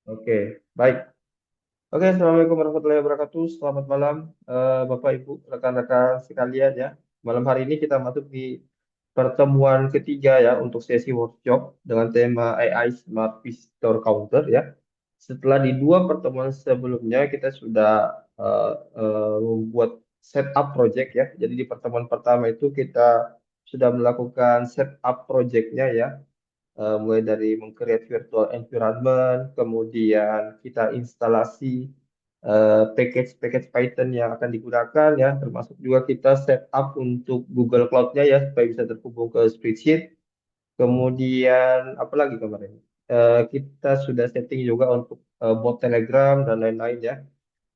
Oke, baik. Oke, Assalamualaikum warahmatullahi wabarakatuh. Selamat malam, Bapak, Ibu, rekan-rekan sekalian ya. Malam hari ini kita masuk di pertemuan ketiga ya untuk sesi workshop dengan tema AI Smart Visitor Counter ya. Setelah di dua pertemuan sebelumnya kita sudah membuat setup project ya. Jadi di pertemuan pertama itu kita sudah melakukan setup projectnya ya, mulai dari meng-create virtual environment, kemudian kita instalasi package-package Python yang akan digunakan ya, termasuk juga kita setup untuk Google Cloud-nya ya supaya bisa terhubung ke spreadsheet. Kemudian apa lagi kemarin? Kita sudah setting juga untuk bot Telegram dan lain-lain ya.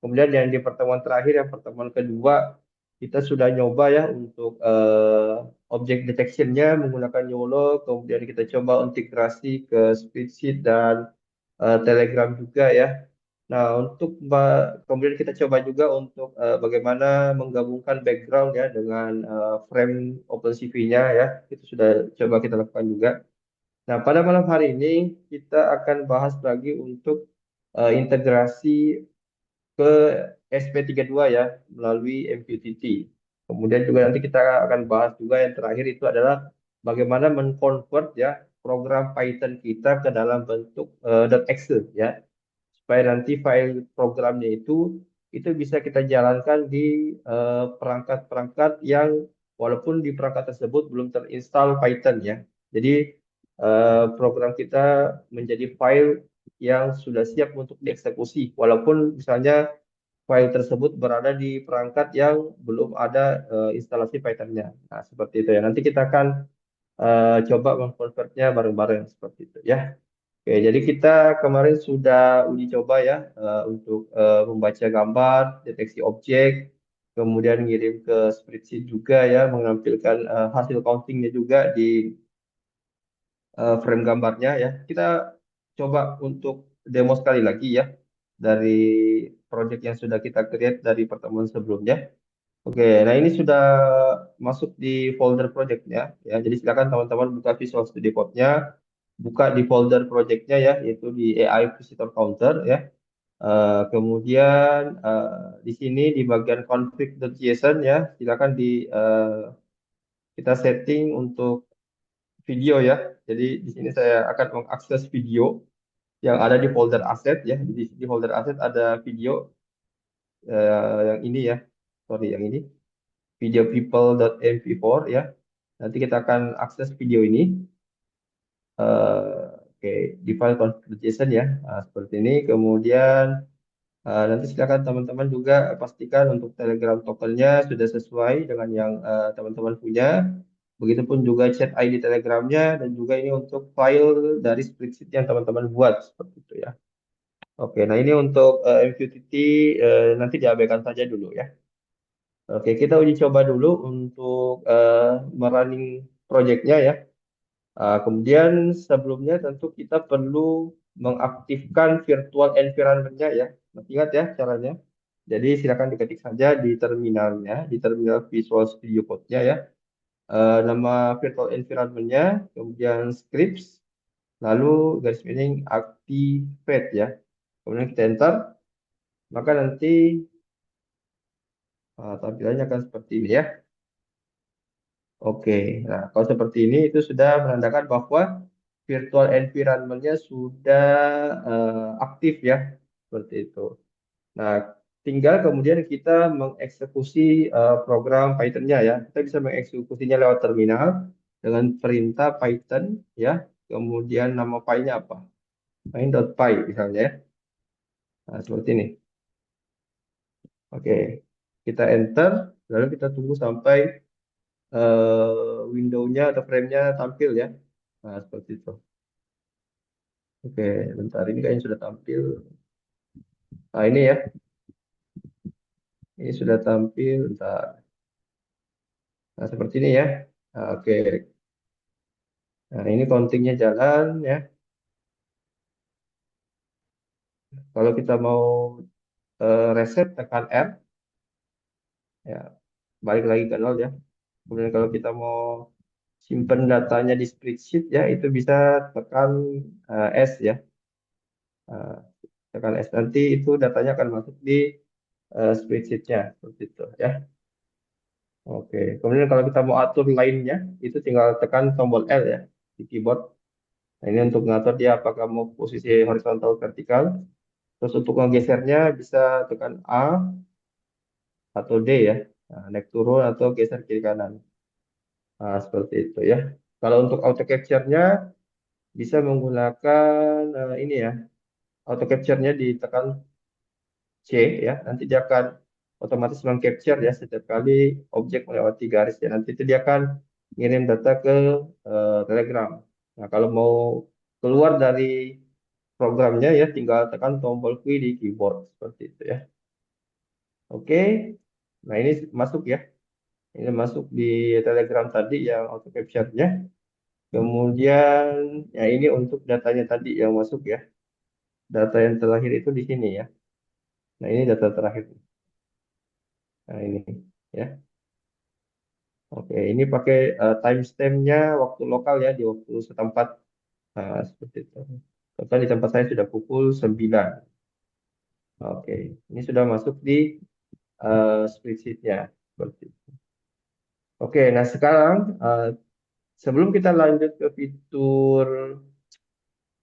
Kemudian yang di pertemuan terakhir, yang pertemuan kedua, kita sudah nyoba ya untuk object detection-nya menggunakan YOLO, kemudian kita coba integrasi ke spreadsheet dan Telegram juga ya. Nah, kemudian kita coba juga untuk bagaimana menggabungkan background ya dengan frame OpenCV-nya ya. Itu sudah coba kita lakukan juga. Nah, pada malam hari ini kita akan bahas lagi untuk integrasi ke SP32 ya melalui MQTT. Kemudian juga nanti kita akan bahas juga yang terakhir itu adalah bagaimana menconvert ya program Python kita ke dalam bentuk .exe ya, supaya nanti file programnya itu bisa kita jalankan di perangkat-perangkat yang walaupun di perangkat tersebut belum terinstall Python ya. Jadi program kita menjadi file yang sudah siap untuk dieksekusi walaupun misalnya file tersebut berada di perangkat yang belum ada instalasi Python-nya. Nah, seperti itu ya. Nanti kita akan coba mengkonvertnya bareng-bareng seperti itu ya. Oke, jadi kita kemarin sudah uji coba ya untuk membaca gambar, deteksi objek, kemudian ngirim ke spreadsheet juga ya, menampilkan hasil countingnya juga di frame gambarnya ya. Kita coba untuk demo sekali lagi ya dari project yang sudah kita create dari pertemuan sebelumnya. Oke, nah ini sudah masuk di folder projectnya ya. Jadi silakan teman-teman buka Visual Studio Code-nya, buka di folder projectnya ya, yaitu di AI Visitor Counter ya. Kemudian di sini di bagian config.json ya, silakan kita setting untuk video ya. Jadi di sini saya akan mengakses video yang ada di folder aset ya. Di folder aset ada video yang ini ya, sorry yang ini video people.mp4 ya. Nanti kita akan akses video ini. Oke, di file config.json ya, seperti ini. Kemudian nanti silakan teman-teman juga pastikan untuk Telegram tokennya sudah sesuai dengan yang teman-teman punya. Begitupun juga chat ID Telegramnya dan juga ini untuk file dari spreadsheet yang teman-teman buat seperti itu ya. Oke, nah ini untuk MQTT nanti diabaikan saja dulu ya. Oke, kita uji coba dulu untuk merunning projectnya ya. Kemudian sebelumnya tentu kita perlu mengaktifkan virtual environment-nya ya. Masih ingat ya caranya? Jadi silakan diketik saja di terminalnya, di terminal Visual Studio Code-nya ya. Nama virtual environment-nya, kemudian scripts, lalu garis miring activate ya. Kemudian kita enter, maka nanti tampilannya akan seperti ini ya. Oke, nah kalau seperti ini itu sudah menandakan bahwa virtual environment-nya sudah aktif ya, seperti itu. Nah, tinggal kemudian kita mengeksekusi program Python-nya ya. Kita bisa mengeksekusinya lewat terminal dengan perintah Python ya. Kemudian nama file-nya apa? Main.py misalnya ya. Nah, seperti ini. Oke, kita enter, lalu kita tunggu sampai window-nya atau frame-nya tampil ya. Nah, seperti itu. Oke, bentar ini kayaknya sudah tampil. Nah, ini ya. Ini sudah tampil. Bentar. Nah, seperti ini ya. Nah, oke. Nah, ini countingnya jalan ya. Kalau kita mau reset, tekan R. Ya, balik lagi ke nol ya. Kemudian kalau kita mau simpan datanya di spreadsheet ya, itu bisa tekan S ya. Nah, Tekan S nanti itu datanya akan masuk di spreadsheet-nya seperti itu ya. Oke. Kemudian kalau kita mau atur lainnya, itu tinggal tekan tombol L ya di keyboard. Nah, ini untuk ngatur dia apakah mau posisi horizontal vertikal. Terus untuk menggesernya bisa tekan A atau D ya. Nah, naik turun atau geser kiri kanan. Nah, seperti itu ya. Kalau untuk auto capture-nya bisa menggunakan ini ya. Auto capture-nya ditekan C ya. Nanti dia akan otomatis meng-capture ya setiap kali objek melewati garis ya. Nanti itu dia akan ngirim data ke Telegram. Nah, kalau mau keluar dari programnya ya tinggal tekan tombol Q di keyboard seperti itu ya. Oke. Nah, ini masuk ya. Ini masuk di Telegram tadi yang auto capture-nya. Kemudian ya ini untuk datanya tadi yang masuk ya. Data yang terakhir itu di sini ya. Nah, ini data terakhir. Nah, ini ya. Oke, ini pakai timestamp-nya waktu lokal ya di waktu setempat. Nah, seperti itu. Contoh di tempat saya sudah pukul 9. Oke, ini sudah masuk di spreadsheet-nya. Seperti itu. Oke, nah sekarang sebelum kita lanjut ke fitur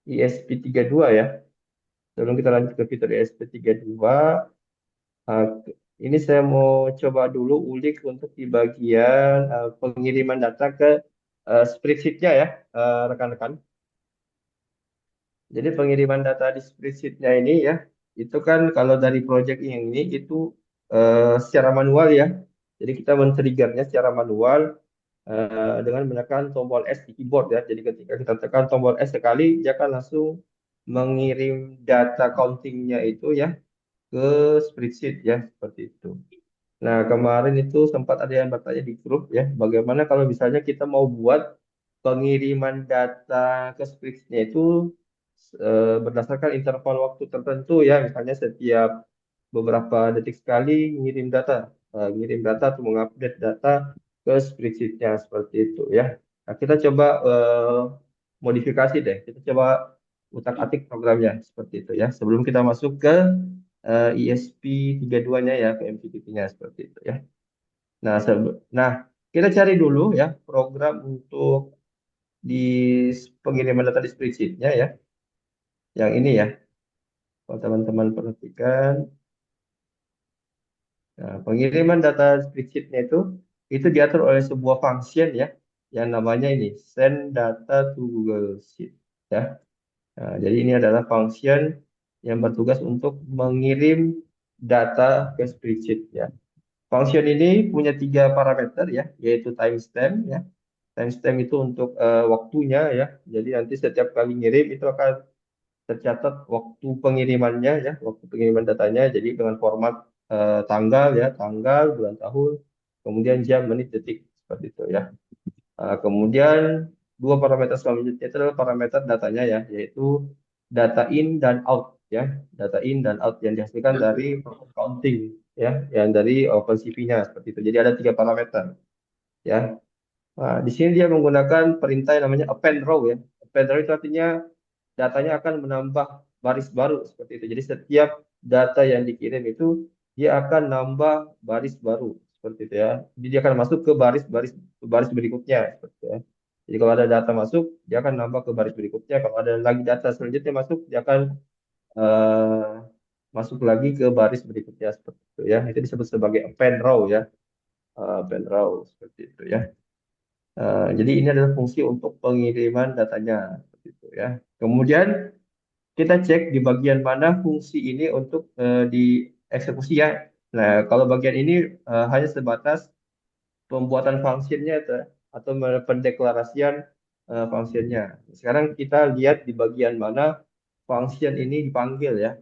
ISP32 ya, sebelum kita lanjut ke fitur ISP32, uh, ini saya mau coba dulu ulik untuk di bagian pengiriman data ke spreadsheet-nya ya, rekan-rekan. Jadi pengiriman data di spreadsheet-nya ini ya, itu kan kalau dari project yang ini itu secara manual ya. Jadi kita men-triggernya secara manual dengan menekan tombol S di keyboard ya. Jadi ketika kita tekan tombol S sekali, dia akan langsung mengirim data countingnya itu ya ke spreadsheet ya seperti itu. Nah, kemarin itu sempat ada yang bertanya di grup ya, bagaimana kalau misalnya kita mau buat pengiriman data ke spreadsheet itu berdasarkan interval waktu tertentu ya, misalnya setiap beberapa detik sekali ngirim data atau mengupdate data ke spreadsheet-nya seperti itu ya. Nah, kita coba modifikasi deh, kita coba utak-atik programnya seperti itu ya. Sebelum kita masuk ke ESP32-nya ya, ke MQTT-nya seperti itu ya. Nah, kita cari dulu ya program untuk di pengiriman data di spreadsheet-nya ya, yang ini ya. Kalau teman-teman perhatikan, nah, pengiriman data spreadsheet-nya itu diatur oleh sebuah function ya, yang namanya ini send data to Google Sheet ya. Nah, jadi ini adalah function yang bertugas untuk mengirim data ke spreadsheet ya. Function ini punya tiga parameter ya, yaitu timestamp ya. Timestamp itu untuk waktunya ya. Jadi nanti setiap kali ngirim itu akan tercatat waktu pengirimannya ya, waktu pengiriman datanya. Jadi dengan format tanggal ya, tanggal, bulan, tahun, kemudian jam, menit, detik seperti itu ya. Kemudian dua parameter selanjutnya itu adalah parameter datanya ya, yaitu data in dan out ya, data in dan out yang dihasilkan dari proses counting ya, yang dari OpenCV-nya seperti itu. Jadi ada tiga parameter ya. Nah, di sini dia menggunakan perintah yang namanya append row ya. Append row itu artinya datanya akan menambah baris baru seperti itu. Jadi setiap data yang dikirim itu dia akan nambah baris baru seperti itu ya. Jadi dia akan masuk ke baris berikutnya seperti itu ya. Jadi kalau ada data masuk, dia akan nambah ke baris berikutnya. Kalau ada lagi data selanjutnya masuk, dia akan eh, masuk lagi ke baris berikutnya seperti itu ya. Itu disebut sebagai append row ya. Append row seperti itu ya. Jadi ini adalah fungsi untuk pengiriman datanya seperti itu ya. Kemudian kita cek di bagian mana fungsi ini untuk dieksekusi ya. Nah, kalau bagian ini hanya sebatas pembuatan fungsinya atau pendeklarasian fungsinya. Sekarang kita lihat di bagian mana function ini dipanggil ya.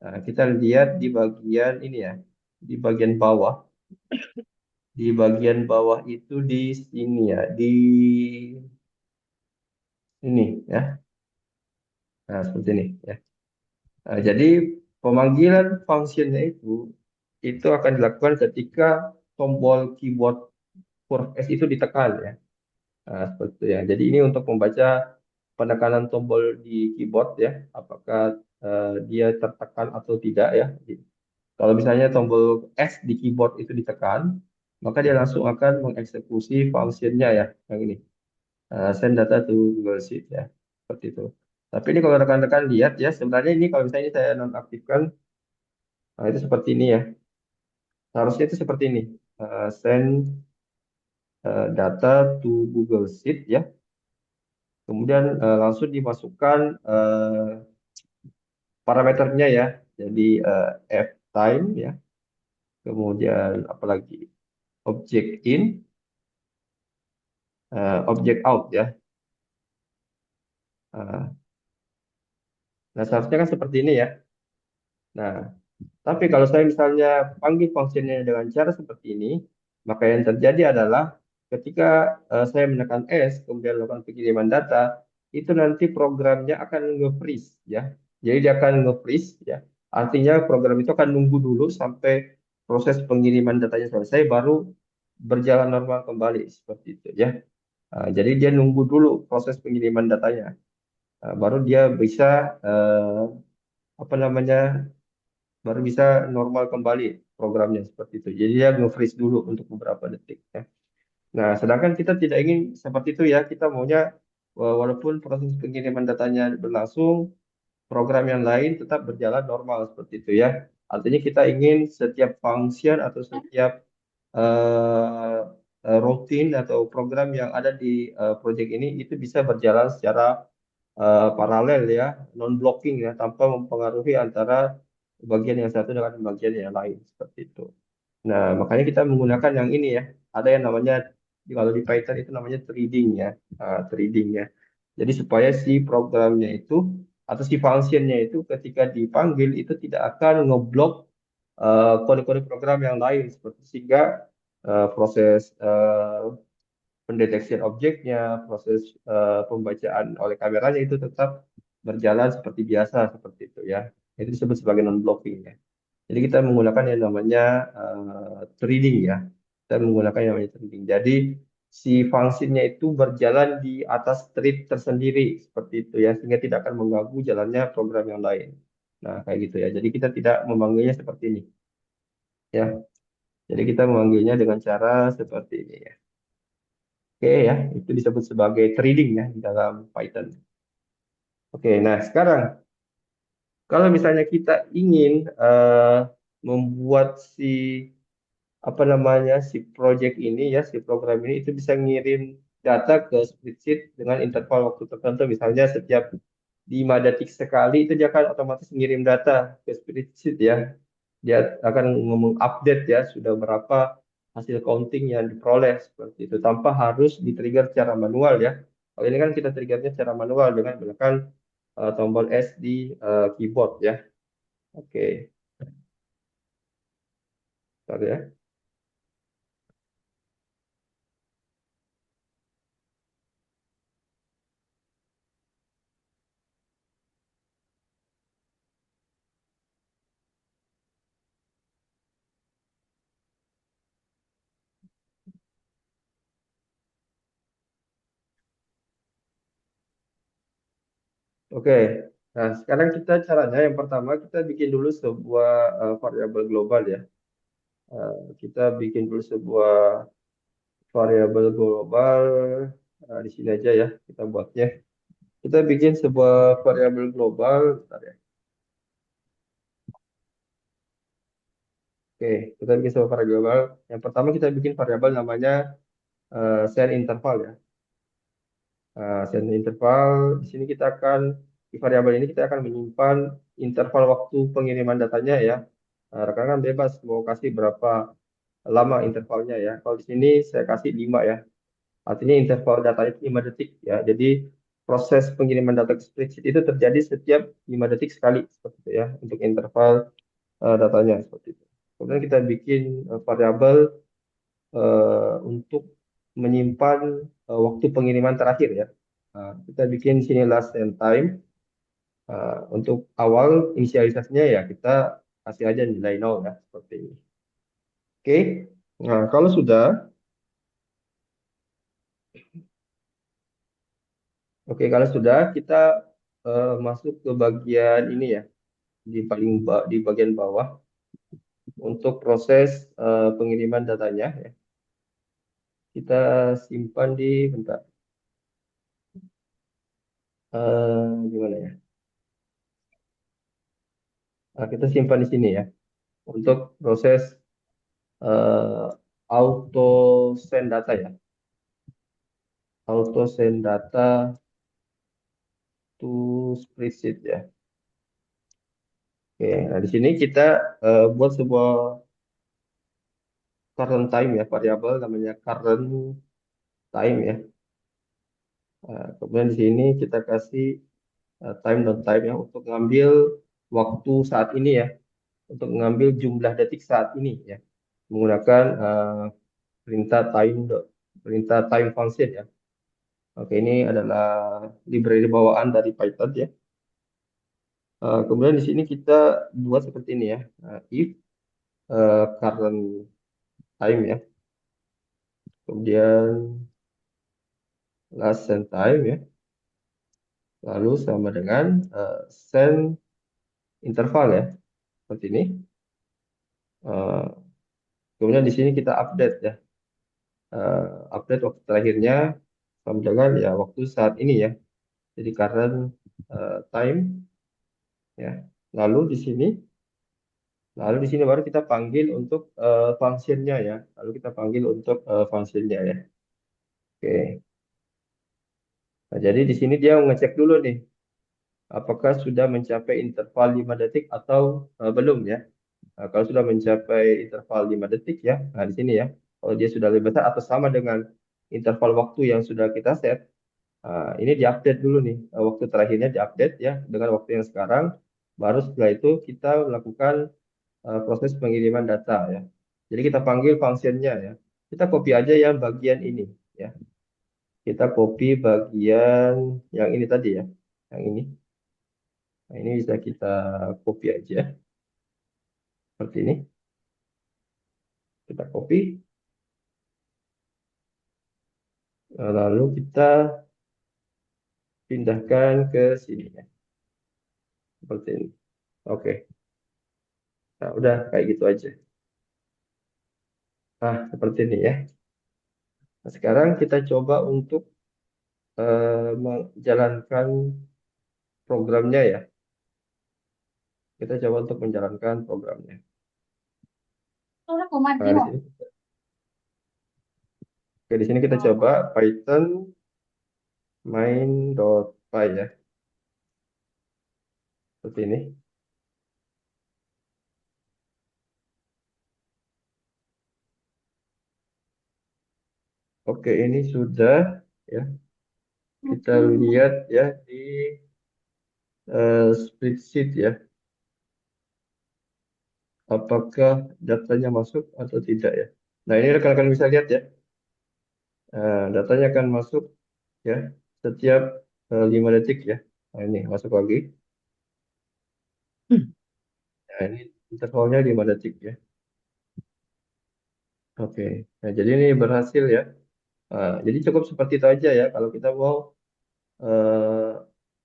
Nah, kita lihat di bagian ini ya, di bagian bawah. Di bagian bawah itu di sini ya, di ini ya. Nah, seperti ini ya. Nah, jadi pemanggilan fungsinya itu akan dilakukan ketika tombol keyboard huruf S itu ditekan ya. Nah, seperti itu ya. Jadi ini untuk membaca penekanan tombol di keyboard ya. Apakah dia tertekan atau tidak ya. Kalau misalnya tombol S di keyboard itu ditekan, maka dia langsung akan mengeksekusi functionnya ya, yang ini. Send data to Google Sheet ya, seperti itu. Tapi ini kalau rekan-rekan lihat ya, sebenarnya ini kalau misalnya saya nonaktifkan, nah itu seperti ini ya. Harusnya itu seperti ini. Send data to Google Sheet ya. Kemudian langsung dimasukkan parameternya ya. Jadi F time ya. Kemudian apalagi object in, object out ya. Uh, nah seharusnya kan seperti ini ya. Nah, tapi kalau saya misalnya panggil fungsinya dengan cara seperti ini, maka yang terjadi adalah ketika saya menekan S, kemudian melakukan pengiriman data, itu nanti programnya akan nge-freeze ya. Jadi dia akan nge-freeze ya. Artinya program itu akan nunggu dulu sampai proses pengiriman datanya selesai, baru berjalan normal kembali seperti itu ya. Jadi dia nunggu dulu proses pengiriman datanya. Baru dia bisa apa namanya, baru bisa normal kembali programnya seperti itu. Jadi dia nge-freeze dulu untuk beberapa detik ya. Nah, sedangkan kita tidak ingin seperti itu ya. Kita maunya walaupun proses pengiriman datanya berlangsung, program yang lain tetap berjalan normal seperti itu ya. Artinya kita ingin setiap function atau setiap eh, rutin atau program yang ada di project ini itu bisa berjalan secara paralel ya, non-blocking ya, tanpa mempengaruhi antara bagian yang satu dengan bagian yang lain seperti itu. Nah, makanya kita menggunakan yang ini ya. Ada yang namanya kalau di Python itu namanya threading ya, threading ya. Jadi supaya si programnya itu atau si functionnya itu ketika dipanggil itu tidak akan ngeblok kode-kode program yang lain seperti sehingga proses pendeteksian objeknya, proses pembacaan oleh kameranya itu tetap berjalan seperti biasa seperti itu ya. Itu disebut sebagai non-blocking ya. Jadi kita menggunakan yang namanya threading ya. Kita menggunakan yang namanya threading. Jadi si fungsinya itu berjalan di atas thread tersendiri seperti itu ya, sehingga tidak akan mengganggu jalannya program yang lain. Nah, kayak gitu ya. Jadi kita tidak memanggilnya seperti ini ya. Jadi kita memanggilnya dengan cara seperti ini ya. Oke ya, itu disebut sebagai threading ya di dalam Python. Oke, nah sekarang kalau misalnya kita ingin membuat si apa namanya si project ini ya si program ini itu bisa ngirim data ke spreadsheet dengan interval waktu tertentu, misalnya setiap 5 detik sekali itu dia akan otomatis ngirim data ke spreadsheet ya. Dia akan mengupdate ya sudah berapa hasil counting yang diperoleh seperti itu tanpa harus di-trigger secara manual ya. Kalau ini kan kita triggernya secara manual dengan menekan tombol S di keyboard ya. Oke, bentar ya. Oke, nah sekarang kita caranya yang pertama kita bikin dulu sebuah variabel global ya. Kita bikin dulu sebuah variabel global di sini aja ya kita buatnya. Kita bikin sebuah variabel global. Bentar ya. Oke, kita bikin sebuah variabel global. Yang pertama kita bikin variabel namanya send interval ya. Send interval di sini kita akan di variabel ini kita akan menyimpan interval waktu pengiriman datanya ya. Rekan-rekan bebas mau kasih berapa lama intervalnya ya. Kalau di sini saya kasih 5 ya. Artinya interval datanya itu 5 detik ya. Jadi proses pengiriman data ke spreadsheet itu terjadi setiap 5 detik sekali seperti itu ya untuk interval datanya seperti itu. Kemudian kita bikin variabel untuk menyimpan waktu pengiriman terakhir ya. Kita bikin sini last and time. Untuk awal inisialisasinya ya kita kasih aja nilai 0 ya seperti ini. Oke. Nah, kalau sudah, oke, kalau sudah kita masuk ke bagian ini ya, di bagian bawah untuk proses pengiriman datanya ya. Kita simpan di bentar. Gimana ya? Nah, kita simpan di sini ya untuk proses eh, auto send data ya, auto send data to spreadsheet ya. Oke, nah di sini kita buat sebuah current time ya, variabel namanya current time ya. Kemudian di sini kita kasih time dan time ya untuk ngambil waktu saat ini ya, untuk mengambil jumlah detik saat ini ya, menggunakan perintah perintah time function ya. Oke, ini adalah library bawaan dari Python ya. Kemudian di sini kita buat seperti ini ya, if current time ya, kemudian last send time ya, lalu sama dengan send interval ya, seperti ini. Eh, Kemudian di sini kita update ya, update waktu terakhirnya sama dengan ya waktu saat ini ya. Jadi current time ya. Lalu di sini, lalu di sini baru kita panggil untuk functionnya ya. Lalu kita panggil untuk functionnya ya. Oke. Nah, jadi di sini dia ngecek dulu nih, apakah sudah mencapai interval 5 detik atau belum ya. Nah, kalau sudah mencapai interval 5 detik ya, nah di sini ya, kalau dia sudah lebih besar atau sama dengan interval waktu yang sudah kita set, ini diupdate dulu nih, waktu terakhirnya diupdate ya dengan waktu yang sekarang, baru setelah itu kita melakukan proses pengiriman data ya. Jadi kita panggil fungsinya ya. Kita copy aja yang bagian ini ya. Kita copy bagian yang ini tadi ya, yang ini. Nah, ini bisa kita copy aja seperti ini. Kita copy, lalu kita pindahkan ke sini ya, seperti ini. Oke, nah udah kayak gitu aja. Nah, seperti ini ya. Nah, sekarang kita coba untuk menjalankan programnya ya. Kita coba untuk menjalankan programnya. Nah, di sini, oke, di sini kita coba Python main.py ya, seperti ini. Oke, ini sudah ya. Kita lihat ya di spreadsheet ya, apakah datanya masuk atau tidak ya. Nah, ini rekan-rekan bisa lihat ya. Datanya akan masuk ya setiap 5 detik ya. Nah, ini masuk lagi. Nah, ini intervalnya 5 detik ya. Oke. Nah, jadi ini berhasil ya. Jadi cukup seperti itu aja ya. Kalau kita mau eh,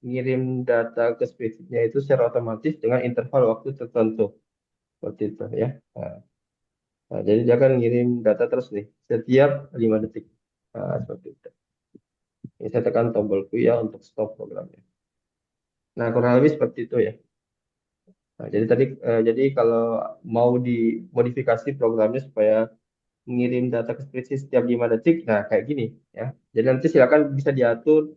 ngirim data ke spreadsheet-nya itu secara otomatis dengan interval waktu tertentu. Seperti itu ya. Nah, jadi dia akan ngirim data terus nih setiap 5 detik. Seperti itu. Ini saya tekan tombol Q ya untuk stop programnya. Nah, kurang lebih seperti itu ya. Nah, jadi kalau mau dimodifikasi programnya supaya mengirim data ke spreadsheet setiap 5 detik, nah kayak gini ya. Jadi nanti silakan bisa diatur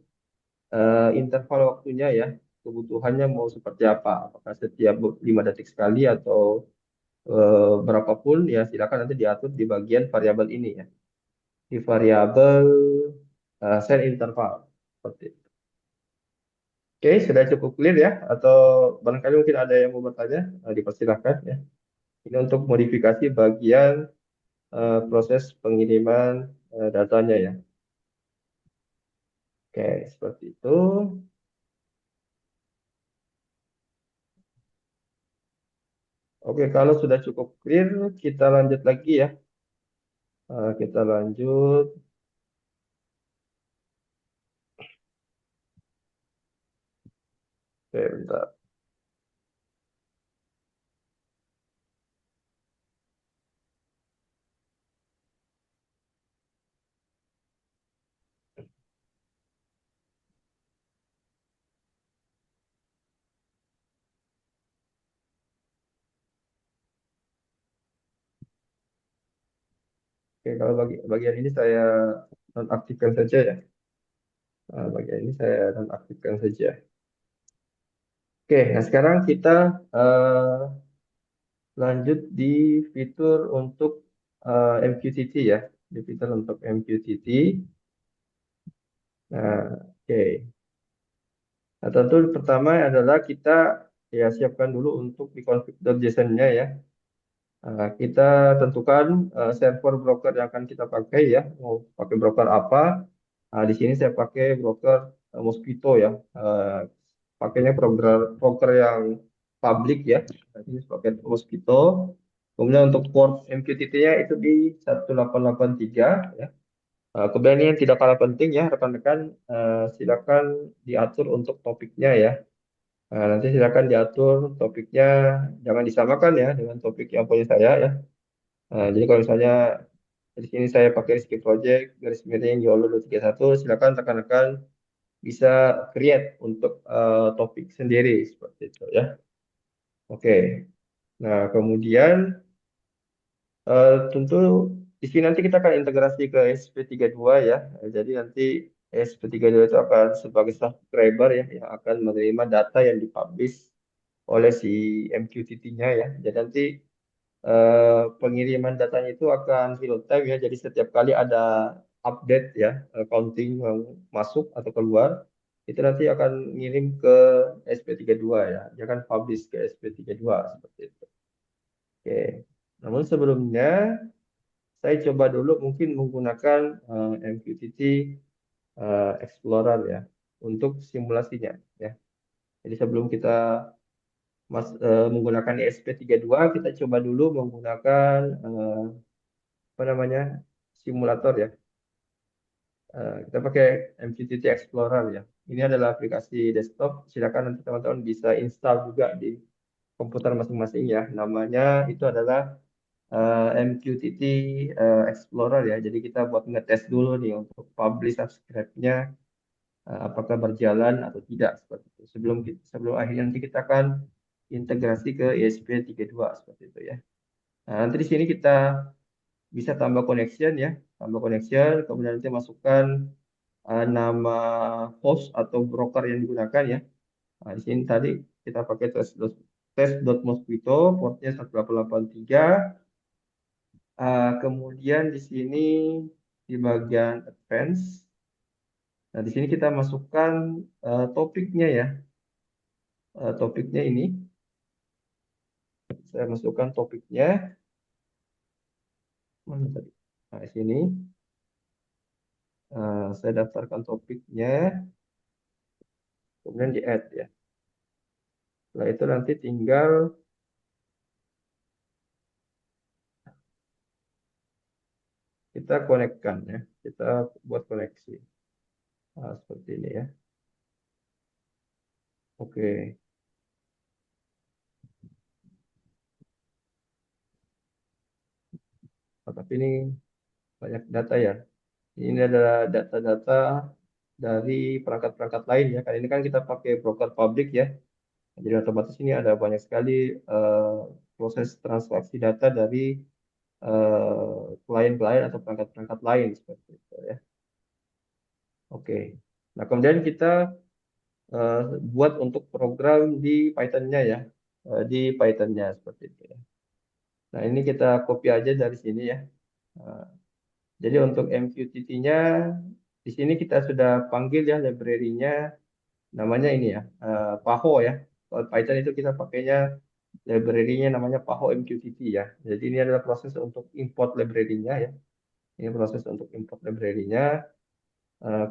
interval waktunya ya, kebutuhannya mau seperti apa, apakah setiap 5 detik sekali atau berapapun ya silakan nanti diatur di bagian variabel ini ya, di variabel set interval seperti itu. Oke, sudah cukup clear ya, atau barangkali mungkin ada yang mau bertanya, dipersilahkan ya. Ini untuk modifikasi bagian proses pengiriman datanya ya. Oke, seperti itu. Oke, kalau sudah cukup clear, kita lanjut lagi ya. Kita lanjut. Oke, bentar. Oke, kalau bagian ini saya nonaktifkan saja ya. Bagian ini saya nonaktifkan saja. Oke, nah sekarang kita eh, lanjut di fitur untuk MQTT ya. Di fitur untuk MQTT. Nah, oke. Nah, tentu pertama adalah kita ya siapkan dulu untuk di config.json-nya ya. Kita tentukan server broker yang akan kita pakai ya. Mau pakai broker apa? Di sini saya pakai broker Mosquito ya. Pakainya broker yang public ya. Ini pakai Mosquito. Kemudian untuk port MQTT-nya itu di 1883 ya. Kemudian ini yang tidak kalah penting ya, rekan-rekan, silakan diatur untuk topiknya ya. Nanti silakan diatur topiknya, jangan disamakan ya dengan topik yang punya saya ya. Jadi kalau misalnya di sini saya pakai Rizky Project, garis miring YOLO 231, silakan rekan-rekan bisa create untuk topik sendiri seperti itu ya. Oke. Nah, kemudian tentu di sini nanti kita akan integrasi ke SP32 ya. Jadi nanti SP32 itu akan sebagai subscriber ya yang akan menerima data yang dipublish oleh si MQTT-nya ya. Jadi nanti pengiriman datanya itu akan real time ya. Jadi setiap kali ada update ya, counting yang masuk atau keluar, itu nanti akan ngirim ke SP32 ya. Dia akan publish ke SP32 seperti itu. Oke. Namun sebelumnya saya coba dulu mungkin menggunakan MQTT Explorer ya untuk simulasinya ya. Jadi sebelum kita menggunakan ESP32, kita coba dulu menggunakan apa namanya simulator ya. Kita pakai MQTT Explorer ya. Ini adalah aplikasi desktop. Silakan nanti teman-teman bisa install juga di komputer masing-masing ya. Namanya itu adalah MQTT Explorer ya. Jadi kita buat ngetes dulu nih untuk publish subscribe-nya apakah berjalan atau tidak seperti itu. Sebelum akhirnya nanti kita akan integrasi ke ESP32 seperti itu ya. Nah, nanti di sini kita bisa tambah connection ya, tambah connection, kemudian nanti masukkan nama host atau broker yang digunakan ya. Nah, di sini tadi kita pakai test.mosquito, portnya 1883. Kemudian di sini di bagian advance, nah di sini kita masukkan topiknya ya. Topiknya ini, saya masukkan topiknya, mana tadi? Nah, di sini saya daftarkan topiknya, kemudian di add ya. Setelah itu nanti tinggal kita konekkan ya, kita buat koneksi. Nah, seperti ini ya. Oke. Tapi ini banyak data ya. Ini adalah data-data dari perangkat-perangkat lain ya. Kali ini kan kita pakai broker publik ya. Jadi otomatis ini ada banyak sekali eh, proses transaksi data dari klien-klien atau perangkat-perangkat lain seperti itu ya. Oke. Nah, kemudian kita eh, buat untuk program di Python-nya ya. Di Python-nya seperti itu ya. Nah, ini kita copy aja dari sini ya. Eh, jadi untuk MQTT-nya di sini kita sudah panggil ya library-nya namanya ini ya, PAHO ya. Kalau Python itu kita pakainya library-nya namanya PAHO MQTT ya. Jadi ini adalah proses untuk import library-nya ya. Ini proses untuk import library-nya.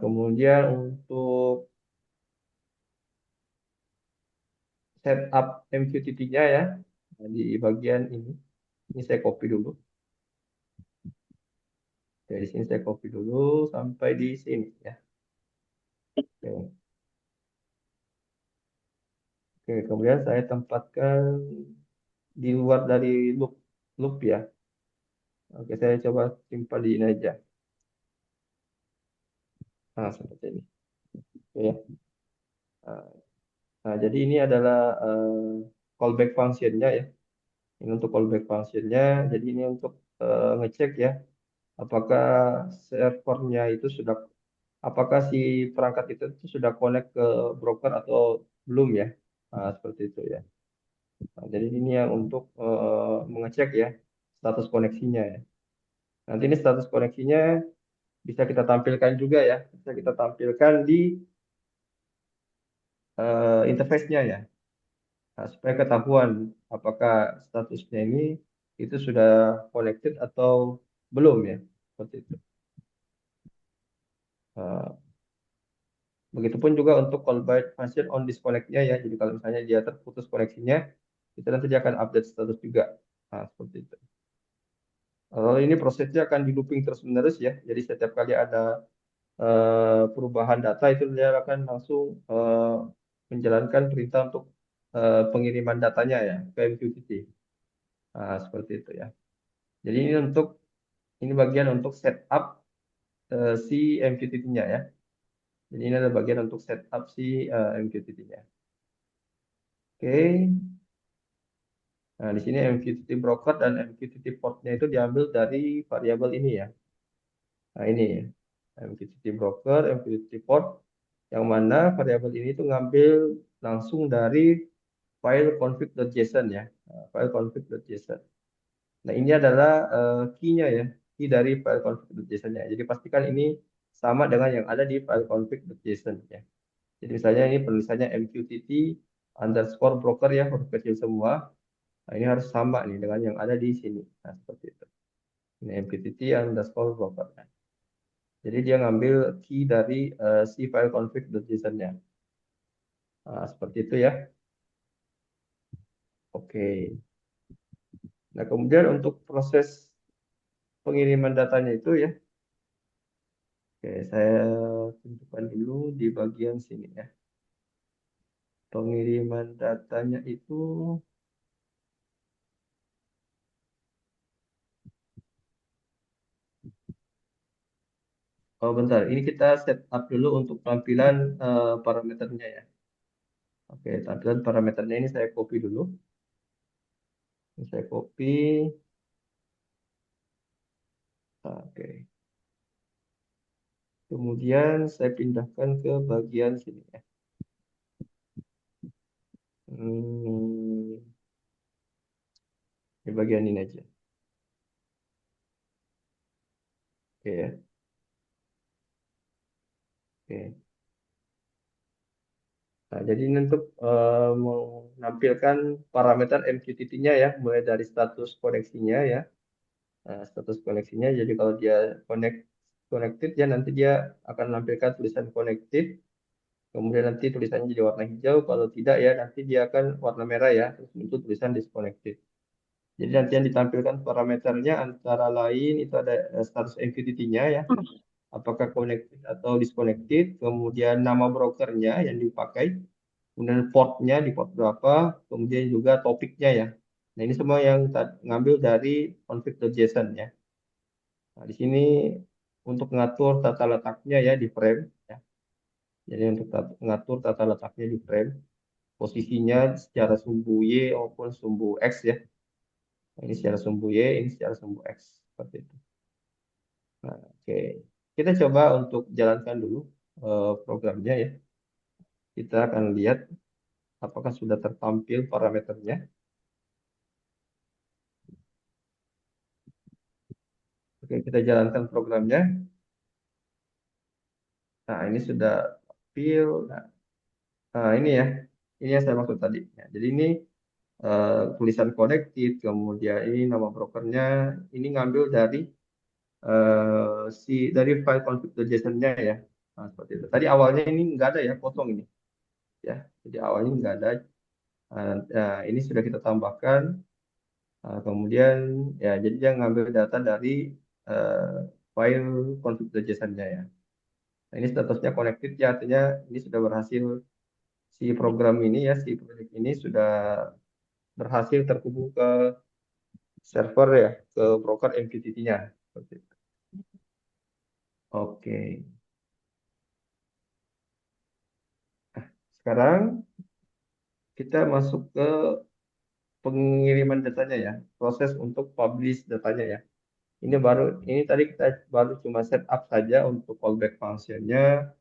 Kemudian untuk setup MQTT-nya ya, nah, di bagian ini saya copy dulu. Dari sini saya copy dulu sampai di sini ya. Oke. Oke, kemudian saya tempatkan di luar dari loop loop ya. Oke, saya coba simpan di ini aja. Nah, seperti ini. Oke, ya. Nah, nah, jadi ini adalah callback functionnya ya. Ini untuk callback functionnya. Jadi ini untuk ngecek ya, apakah servernya itu sudah, apakah si perangkat itu sudah connect ke broker atau belum ya. Nah, seperti itu ya. Nah, jadi ini yang untuk mengecek ya status koneksinya ya. Nanti ini status koneksinya bisa kita tampilkan juga ya. Bisa kita tampilkan di interface-nya ya. Nah, supaya ketahuan apakah statusnya ini itu sudah connected atau belum ya. Seperti itu. Nah, begitupun juga untuk callback function on disconnect-nya ya. Jadi kalau misalnya dia terputus koneksinya, itu nanti dia akan update status juga. Nah, seperti itu. Ini prosesnya akan di looping terus-menerus ya. Jadi setiap kali ada perubahan data itu dia akan langsung menjalankan perintah untuk pengiriman datanya ya ke MQTT. Nah, seperti itu ya. Jadi ini bagian untuk setup si MQTT-nya ya. Jadi ini adalah bagian untuk setup si MQTT-nya. Oke. Nah, di sini MQTT broker dan MQTT port-nya itu diambil dari variabel ini ya. Nah, ini ya. MQTT broker, MQTT port, yang mana variabel ini tuh ngambil langsung dari file config.json ya. Nah, file config.json. Nah, ini adalah key-nya ya, key dari file config.json-nya. Jadi pastikan ini sama dengan yang ada di file config.json ya. Jadi misalnya ini penulisannya MQTT underscore broker ya, huruf kecil semua. Nah, ini harus sama nih dengan yang ada di sini. Nah, seperti itu. Ini MQTT underscore broker. Nah, jadi dia ngambil key dari si file config.json-nya. Nah, seperti itu ya. Oke. Nah, kemudian untuk proses pengiriman datanya itu ya. Oke, saya tentukan dulu di bagian sini ya. Pengiriman datanya itu, oh bentar, ini kita setup dulu untuk tampilan parameternya ya. Oke, tampilan parameternya ini saya copy dulu. Ini saya copy. Oke. Kemudian saya pindahkan ke bagian sini ya. Hmm, di bagian ini aja. Oke ya. Oke. Nah, jadi ini untuk menampilkan parameter MQTT-nya ya, mulai dari status koneksinya ya. Nah, status koneksinya, jadi kalau dia connected ya nanti dia akan menampilkan tulisan connected, kemudian nanti tulisannya jadi warna hijau, kalau tidak ya nanti dia akan warna merah ya, terus muncul tulisan disconnected. Jadi nanti yang ditampilkan parameternya antara lain itu ada status MQTT-nya ya, apakah connected atau disconnected, kemudian nama brokernya yang dipakai, kemudian portnya di port berapa, kemudian juga topiknya ya. Nah ini semua yang ngambil dari config.json ya. Nah di sini untuk mengatur tata letaknya ya di frame ya. Jadi untuk mengatur tata letaknya di frame, posisinya secara sumbu Y maupun sumbu X ya. Nah, ini secara sumbu Y, ini secara sumbu X seperti itu. Nah, oke. Kita coba untuk jalankan dulu programnya ya. Kita akan lihat apakah sudah tertampil parameternya. Oke, kita jalankan programnya. Nah, ini sudah tampil. Nah, ini ya. Ini yang saya maksud tadi. Ya, jadi ini tulisan connected, kemudian ini nama brokernya. Ini ngambil dari dari file config.json-nya ya. Nah, seperti itu. Tadi awalnya ini nggak ada ya, kosong ini. Ya, jadi awalnya nggak ada. Nah, ini sudah kita tambahkan. Kemudian ya, jadi dia ngambil data dari uh, file config.json-nya ya. Nah, ini statusnya connected ya, artinya ini sudah berhasil si program ini ya, si proyek ini sudah berhasil terhubung ke server ya, ke broker MQTT-nya. Seperti itu. Oke, sekarang kita masuk ke pengiriman datanya ya, proses untuk publish datanya ya. Ini tadi kita baru cuma setup saja untuk callback function-nya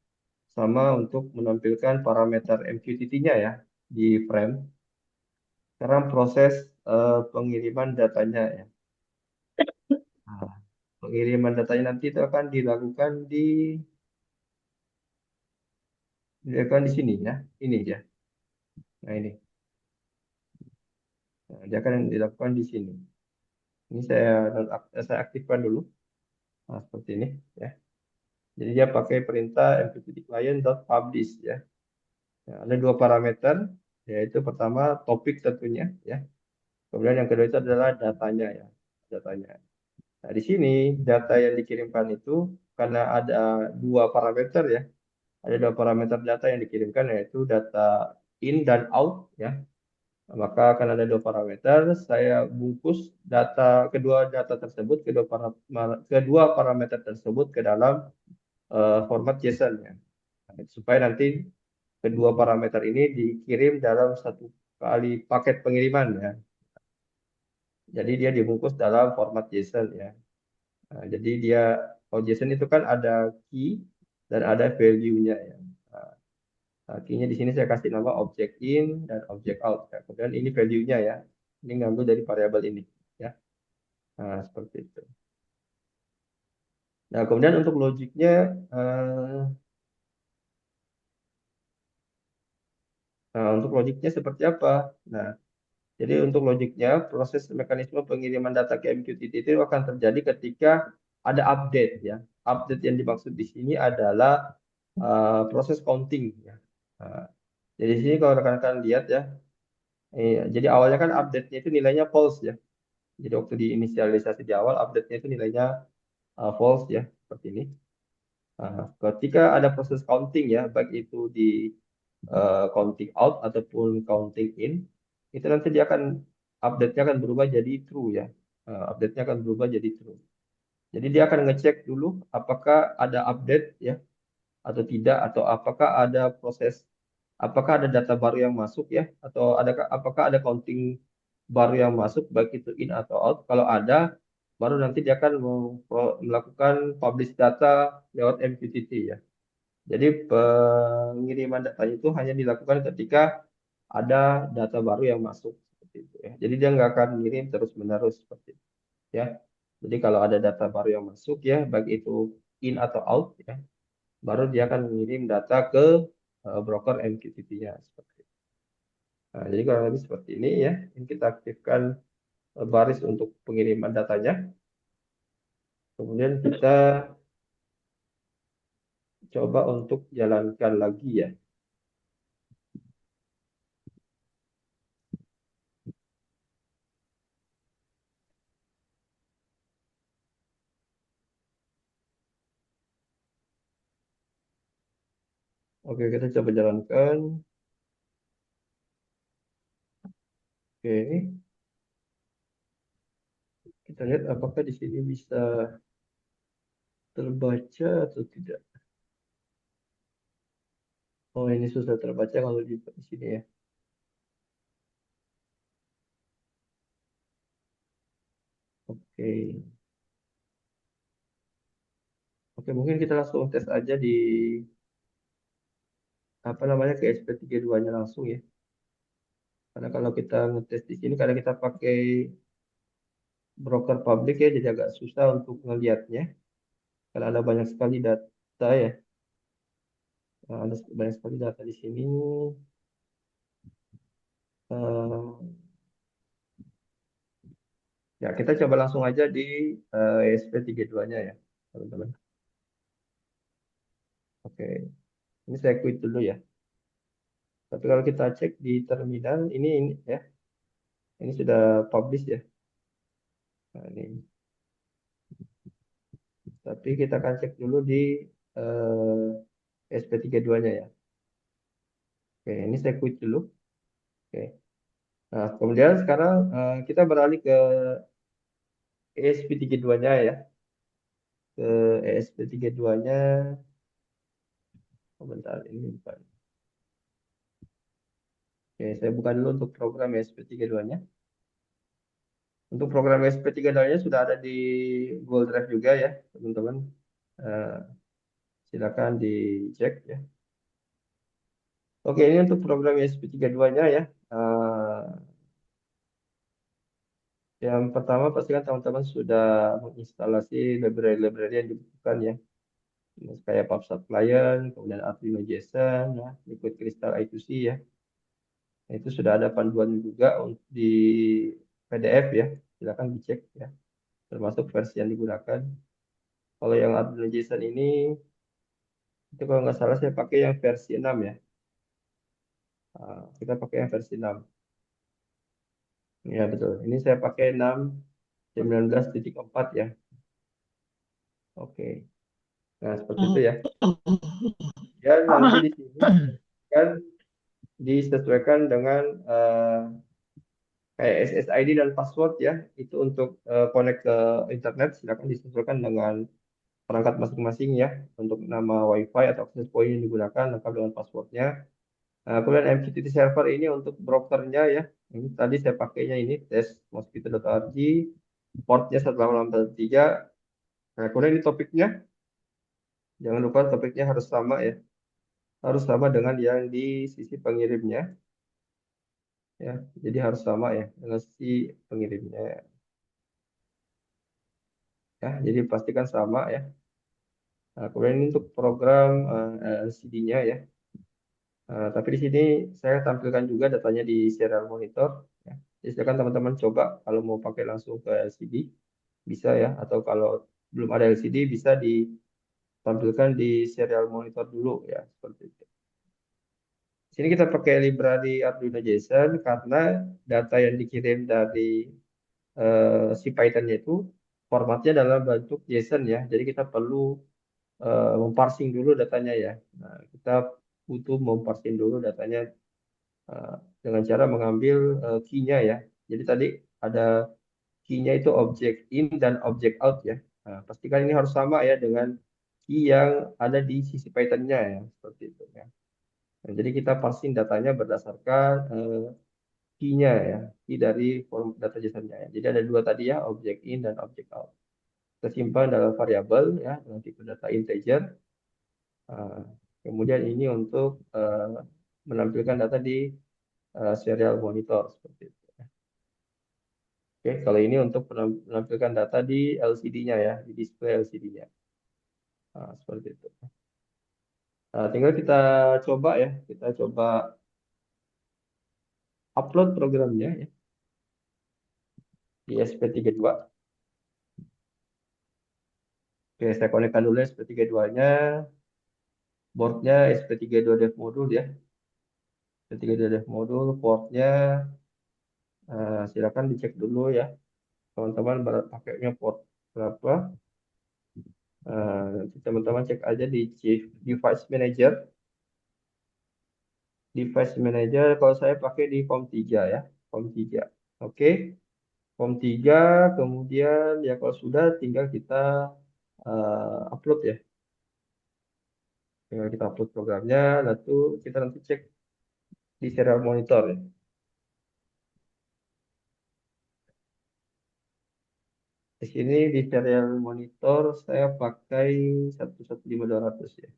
sama untuk menampilkan parameter MQTT-nya ya di frame. Sekarang proses pengiriman datanya ya. Nah, pengiriman datanya nanti itu akan dilakukan di sini ya. Ini ya. Nah, ini. Nah, dia akan dilakukan di sini. Ini saya aktifkan dulu. Nah, seperti ini ya. Jadi dia pakai perintah MQTT client.publish ya. Nah, ada dua parameter, yaitu pertama topik tentunya ya. Kemudian yang kedua itu adalah datanya ya, datanya. Nah, di sini data yang dikirimkan itu karena ada dua parameter ya, ada dua parameter data yang dikirimkan yaitu data in dan out ya. Nah, maka akan ada dua parameter. Saya bungkus data tersebut, kedua parameter tersebut ke dalam format JSON ya. Nah, supaya nanti kedua parameter ini dikirim dalam satu kali paket pengiriman ya. Jadi dia dibungkus dalam format JSON ya. Nah, jadi kalau JSON itu kan ada key dan ada value-nya ya. Nah, key-nya di sini saya kasih nama object in dan object out ya. Kemudian ini value-nya ya. Ini ngambil dari variabel ini ya. Nah, seperti itu. Nah, kemudian untuk logiknya untuk logiknya seperti apa? Nah, jadi untuk logiknya, proses mekanisme pengiriman data ke MQTT itu akan terjadi ketika ada update ya. Update yang dimaksud di sini adalah proses counting ya. Nah, jadi di sini kalau rekan-rekan lihat ya, jadi awalnya kan update-nya itu nilainya false ya. Jadi waktu diinisialisasi di awal, update-nya itu nilainya false ya, seperti ini. Nah, ketika ada proses counting ya, baik itu di counting out ataupun counting in, itu nanti dia akan update-nya akan berubah jadi true ya. Update-nya akan berubah jadi true. Jadi dia akan ngecek dulu apakah ada update ya atau tidak, atau apakah ada data baru yang masuk ya, atau apakah ada counting baru yang masuk baik itu in atau out. Kalau ada, baru nanti dia akan melakukan publish data lewat MQTT ya. Jadi pengiriman datanya itu hanya dilakukan ketika ada data baru yang masuk seperti itu ya. Jadi dia nggak akan ngirim terus-menerus seperti itu ya. Jadi kalau ada data baru yang masuk ya, baik itu in atau out ya, baru dia akan mengirim data ke broker MQTT-nya seperti itu. Nah, jadi kalau lebih seperti ini ya, ini kita aktifkan baris untuk pengiriman datanya. Kemudian kita coba untuk jalankan lagi ya. Oke, kita coba jalankan. Oke, kita lihat apakah di sini bisa terbaca atau tidak. Oh, ini susah terbaca kalau di sini ya. Oke. Oke, mungkin kita langsung tes aja di apa namanya ke SP32-nya langsung ya. Karena kalau kita ngetes di sini karena kita pakai broker publik ya jadi agak susah untuk ngelihatnya. Karena ada banyak sekali data ya. Ada banyak sekali data di sini. Eh, ya, kita coba langsung aja di SP32-nya ya, teman-teman. Oke, ini saya quit dulu ya. Tapi kalau kita cek di terminal ini ya, ini sudah publish ya. Nah, ini. Tapi kita akan cek dulu di SP32-nya ya. Oke, ini saya quit dulu. Oke. Nah, kemudian sekarang kita beralih ke ESP32-nya ya. Ke ESP32-nya, oh, bentar, ini bukan. Oke, saya buka dulu untuk program ESP32-nya. Untuk program ESP32-nya sudah ada di Google Drive juga ya, teman-teman. Eh, Silakan dicek ya. Oke, ini untuk program ESP32-nya ya. Eh, yang pertama pastikan teman-teman sudah menginstalasi library-library yang dibutuhkan ya. Kayak PubSub Client, kemudian Arduino JSON, ya, Liquid Crystal I2C ya. Nah, itu sudah ada panduan juga di PDF ya. Silakan dicek ya. Termasuk versi yang digunakan. Kalau yang Arduino JSON ini, itu kalau nggak salah saya pakai yang versi 6 ya. Kita pakai yang versi 6. Ya betul. Ini saya pakai 6.19.4 ya. Oke. Nah, seperti itu ya. Dan nanti di sini kan disesuaikan dengan kayak SSID dan password ya. Itu untuk connect ke internet silakan disesuaikan dengan perangkat masing-masing ya. Untuk nama WiFi atau access point yang digunakan lengkap dengan passwordnya. Kemudian MQTT server ini untuk brokernya ya. Ini tadi saya pakainya ini test.mosquito.org, portnya 186.3. Nah, kemudian ini topiknya. Jangan lupa topiknya harus sama ya. Harus sama dengan yang di sisi pengirimnya ya. Jadi harus sama ya dengan si pengirimnya ya. Jadi pastikan sama ya. Nah, kemudian ini untuk program LCD-nya ya. Tapi di sini saya tampilkan juga datanya di serial monitor ya. Jadi silakan teman-teman coba kalau mau pakai langsung ke LCD bisa ya, atau kalau belum ada LCD bisa ditampilkan di serial monitor dulu ya, seperti itu. Di sini kita pakai library Arduino JSON karena data yang dikirim dari si Python-nya itu formatnya dalam bentuk JSON ya. Jadi kita perlu memparsing dulu datanya ya. Nah, kita butuh memparsing dulu datanya eh, dengan cara mengambil key-nya ya. Jadi tadi ada key-nya itu object in dan object out ya. Nah, pastikan ini harus sama ya dengan key yang ada di sisi Python-nya ya, seperti itu ya. Nah, jadi kita parsing datanya berdasarkan key-nya ya, key dari form data JSON-nya ya. Jadi ada dua tadi ya, object in dan object out. Kita simpan dalam variabel ya dengan tipe data integer. Uh, Kemudian ini untuk menampilkan data di serial monitor seperti itu. Oke, kalau ini untuk menampilkan data di LCD-nya ya, di display LCD-nya. Nah, seperti itu. Nah, tinggal kita coba ya, kita coba upload programnya ya di SP32. Oke, saya konekkan dulu SP32-nya, boardnya SP32 Dev Module ya. SP32 Dev Module, portnya silakan dicek dulu ya. Teman-teman pakainya port berapa? Nanti teman-teman cek aja di Chief Device Manager. Device Manager kalau saya pakai di COM3 ya. COM3. Oke. COM3 kemudian ya kalau sudah tinggal kita upload ya. Tinggal kita upload programnya lalu kita nanti cek di serial monitor ya. Di sini di serial monitor saya pakai 115.200 ya.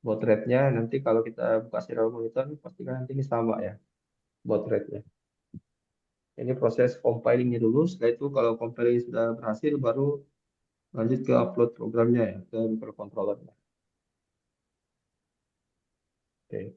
Baud rate-nya nanti kalau kita buka serial monitor pastikan nanti ini sama ya baud rate-nya. Ini proses compilingnya dulu. Setelah itu kalau compiling sudah berhasil baru lanjut ke upload programnya ya ke microcontrollernya. Oke.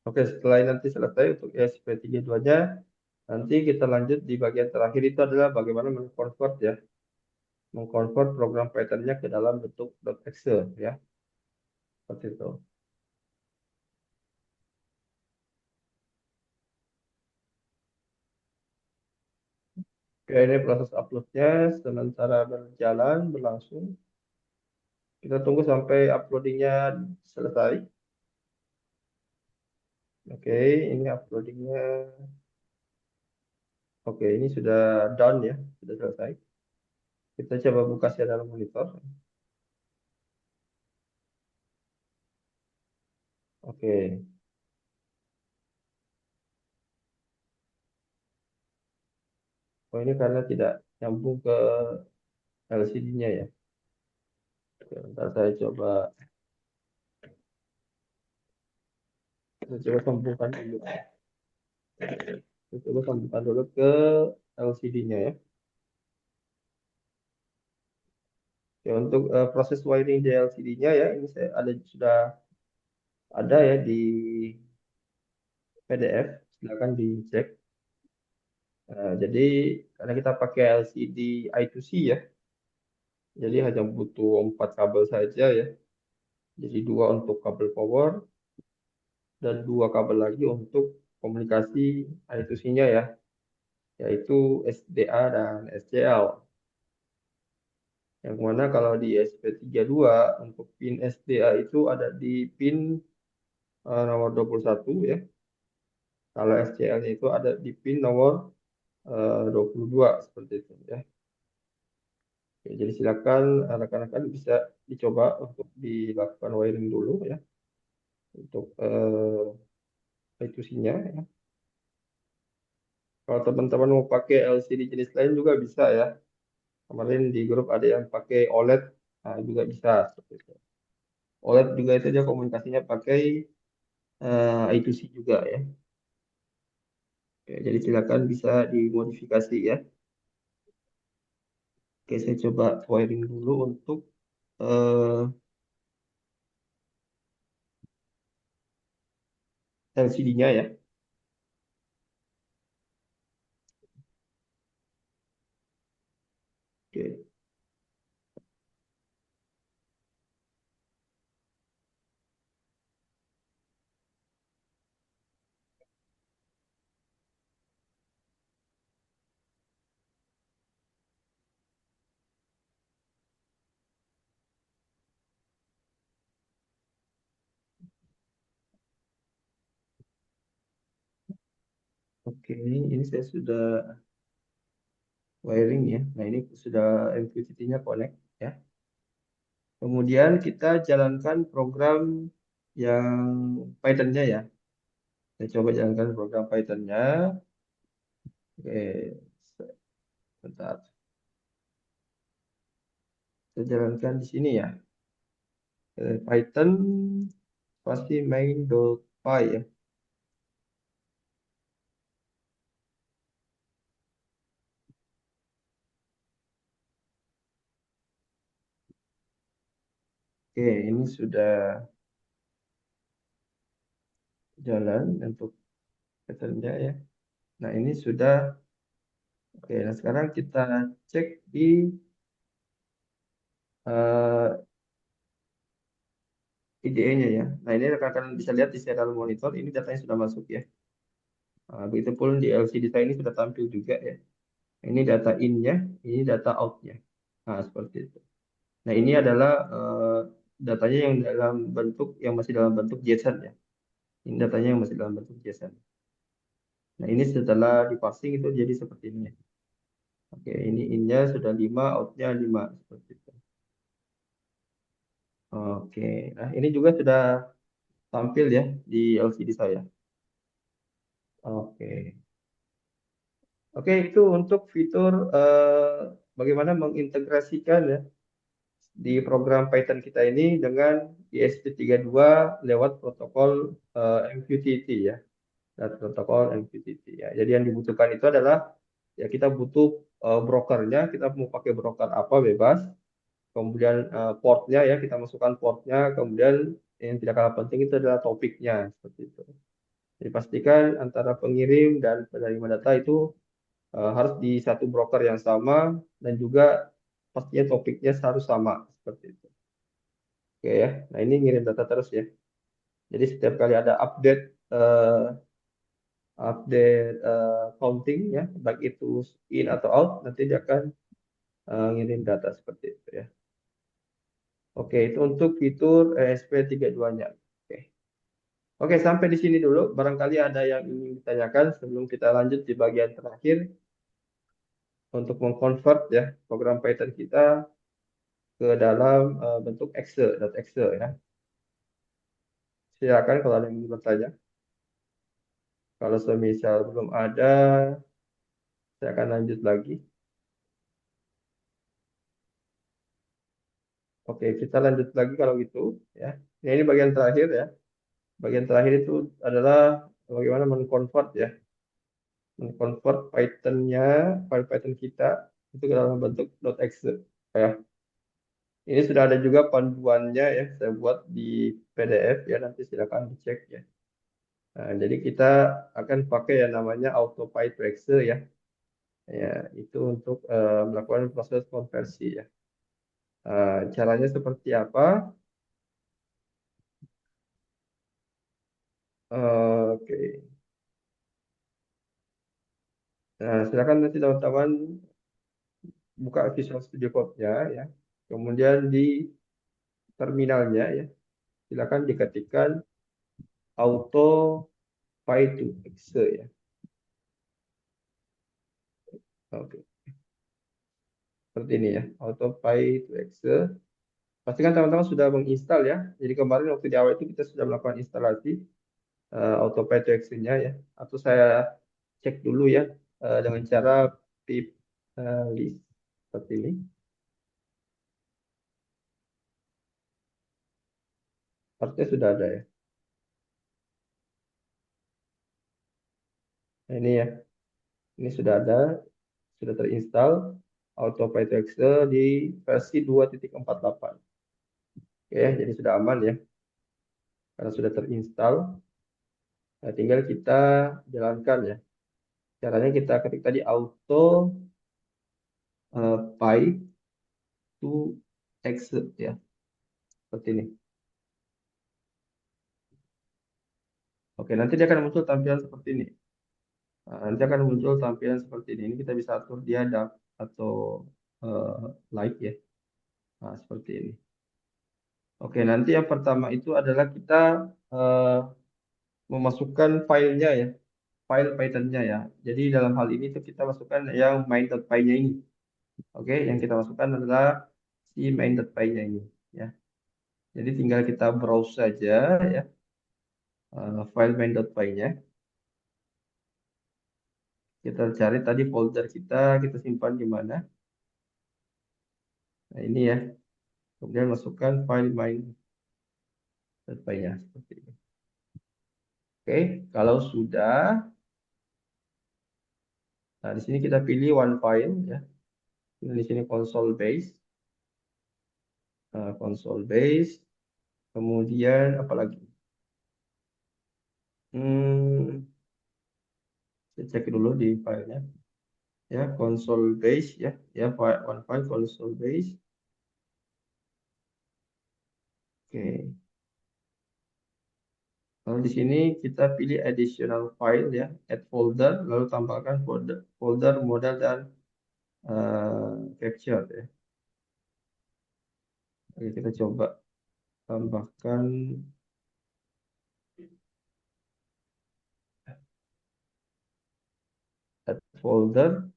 Oke, setelah ini nanti selesai untuk ESP32-nya, nanti kita lanjut di bagian terakhir itu adalah bagaimana mengkonvert ya. mengkonvert program Python-nya ke dalam bentuk .exe ya, seperti itu. Oke, ini proses uploadnya sementara berjalan berlangsung. Kita tunggu sampai uploadingnya selesai. Oke, ini uploadingnya. Oke, ini sudah done ya, sudah selesai. Kita coba buka serial monitor. Oke, oh ini karena tidak nyambung ke LCD-nya ya. Oke, bentar saya coba sambungkan dulu. Saya coba sambungkan dulu ke LCD-nya ya. Oke, untuk proses wiring di LCD-nya ya, ini saya ada sudah ada ya di PDF. Silakan dicek. Jadi karena kita pakai LCD I2C ya, jadi hanya butuh 4 kabel saja ya. Jadi dua untuk kabel power dan dua kabel lagi untuk komunikasi I2C-nya ya, yaitu SDA dan SCL. Yang mana kalau di SP32 untuk pin SDA itu ada di pin nomor 21 ya. Kalau SCL-nya itu ada di pin nomor 22 seperti itu ya. Oke, jadi silakan rekan-rekan bisa dicoba untuk dilakukan wiring dulu ya untuk I2C-nya ya. Kalau teman-teman mau pakai LCD jenis lain juga bisa ya. Kemarin di grup ada yang pakai OLED, nah, juga bisa seperti itu. OLED juga itu dia komunikasinya pakai I2C juga ya. Oke, jadi silakan bisa dimodifikasi ya. Oke, saya coba wiring dulu untuk LCD-nya ya. Oke, oke, ini saya sudah wiring ya. Nah, ini sudah MQTT-nya connect ya. Kemudian kita jalankan program yang Python-nya ya. Saya coba jalankan program Python-nya. Oke, bentar. Saya jalankan di sini ya. Python pasti main.py ya. Oke, ini sudah jalan untuk Python-nya ya. Nah, ini sudah. Oke, nah sekarang kita cek di eh, IDE-nya ya. Nah, ini rekan-rekan bisa lihat di serial monitor, ini datanya sudah masuk ya. Begitupun di LCD saya ini sudah tampil juga ya. Ini data in-nya, ini data out-nya. Nah, seperti itu. Nah, ini adalah datanya yang dalam bentuk yang masih dalam bentuk JSON ya. Ini datanya yang masih dalam bentuk JSON. Nah, ini setelah diparsing itu jadi seperti ini ya. Oke, ini in-nya sudah 5, out-nya 5 seperti itu. Oke, nah ini juga sudah tampil ya di LCD saya. Oke. Oke, itu untuk fitur bagaimana mengintegrasikan ya di program Python kita ini dengan ESP32 lewat protokol MQTT ya, dan protokol MQTT ya. Jadi yang dibutuhkan itu adalah ya kita butuh brokernya, kita mau pakai broker apa bebas, kemudian portnya ya kita masukkan portnya, kemudian yang tidak kalah penting itu adalah topiknya seperti itu. Jadi pastikan antara pengirim dan penerima data itu harus di satu broker yang sama dan juga pastinya topiknya harus sama seperti itu. Oke ya. Nah, ini ngirim data terus ya. Jadi setiap kali ada update counting ya, baik itu in atau out, nanti dia akan ngirim data seperti itu ya. Oke, itu untuk fitur ESP32-nya. Oke. Oke, sampai di sini dulu. Barangkali ada yang ingin ditanyakan sebelum kita lanjut di bagian terakhir untuk mengkonvert ya program Python kita ke dalam bentuk Excel ya. Silakan kalau ada yang ingin bertanya. Kalau semisal belum ada, saya akan lanjut lagi. Oke, kita lanjut lagi kalau gitu ya. Nah, ini bagian terakhir ya. Bagian terakhir itu adalah bagaimana mengkonvert ya, mengkonvert Python-nya, file Python kita itu ke dalam bentuk .exe ya. Ini sudah ada juga panduannya ya, saya buat di PDF ya, nanti silakan dicek ya. Nah, jadi kita akan pakai yang namanya AutoPyToExe ya. Ya, itu untuk melakukan proses konversi ya. Caranya seperti apa? Oke. Nah, silakan nanti teman-teman buka Visual Studio Code-nya ya. Kemudian di terminalnya ya, silakan diketikkan auto py to exe ya. Oke, seperti ini ya, auto py to exe. Pastikan teman-teman sudah menginstal ya. Jadi kemarin waktu di awal itu kita sudah melakukan instalasi auto py to exe-nya ya. Atau saya cek dulu ya dengan cara pip list seperti ini. Artinya sudah ada ya. Nah, ini ya, ini sudah ada, sudah terinstall AutoPyText di versi 2.48. Oke, jadi sudah aman ya, karena sudah terinstall. Nah, tinggal kita jalankan ya. Caranya kita ketik tadi auto py to exit ya, seperti ini. Oke, nanti dia akan muncul tampilan seperti ini. Nah, nanti akan muncul tampilan seperti ini. Ini kita bisa atur dia dark atau light ya. Nah, seperti ini. Oke, nanti yang pertama itu adalah kita eh, memasukkan filenya ya, file Python-nya ya. Jadi dalam hal ini tuh kita masukkan yang main.py-nya ini. Oke, yang kita masukkan adalah si main.py-nya ini ya. Jadi tinggal kita browse saja ya file main.py-nya. Kita cari tadi folder kita simpan di mana. Nah, ini ya. Kemudian masukkan file main.py-nya seperti ini. Oke, kalau sudah, nah di sini kita pilih one file ya. Di sini console base. Console base, kemudian apa lagi? Saya cek dulu di filenya. Ya, console base ya, ya one file console base. Oke. Lalu di sini kita pilih additional file ya, add folder, lalu tambahkan folder modal dan capture ya. Oke, kita coba tambahkan add folder,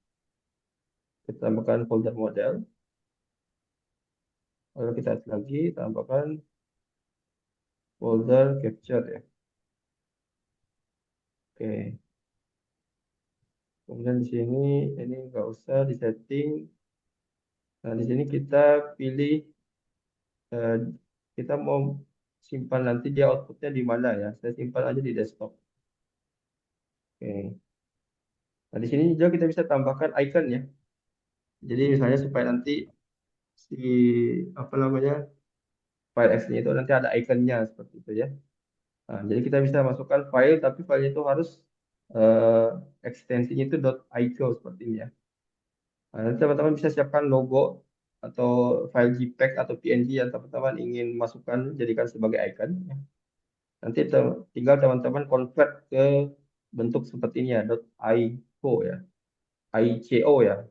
kita tambahkan folder model, lalu kita add lagi, tambahkan folder capture ya. Oke. Kemudian di sini ini nggak usah disetting. Nah, di sini kita pilih eh, kita mau simpan nanti dia outputnya di mana ya. Saya simpan aja di desktop. Oke. Nah, di sini juga kita bisa tambahkan icon ya. Jadi misalnya supaya nanti si apa namanya file X-nya itu nanti ada ikonnya seperti itu ya. Nah, jadi kita bisa masukkan file tapi filenya itu harus eh, ekstensinya itu .ico seperti ini ya. Nah, nanti teman-teman bisa siapkan logo. atau file JPEG atau PNG yang teman-teman ingin masukkan jadikan sebagai icon, ya. Nanti tinggal teman-teman convert ke bentuk seperti ini ya, .ico ya, ICO ya.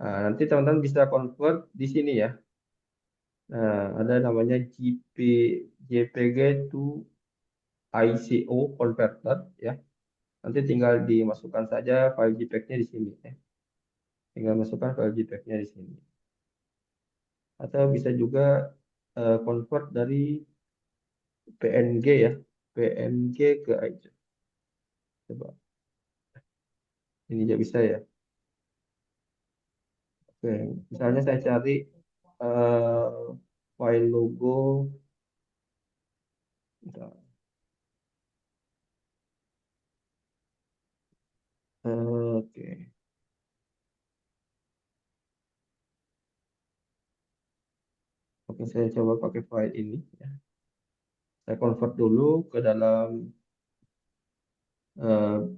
Nah, nanti teman-teman bisa convert di sini ya. Nah, ada namanya JPG to ICO converter ya. Nanti tinggal dimasukkan saja file JPEG-nya di sini ya. Tinggal masukkan file JPEG-nya di sini. Atau bisa juga convert dari PNG ya. PNG ke ICO. Coba ini aja bisa ya. Oke, misalnya saya cari file logo. Bentar. Oke, oke saya coba pakai file ini ya. Saya convert dulu ke dalam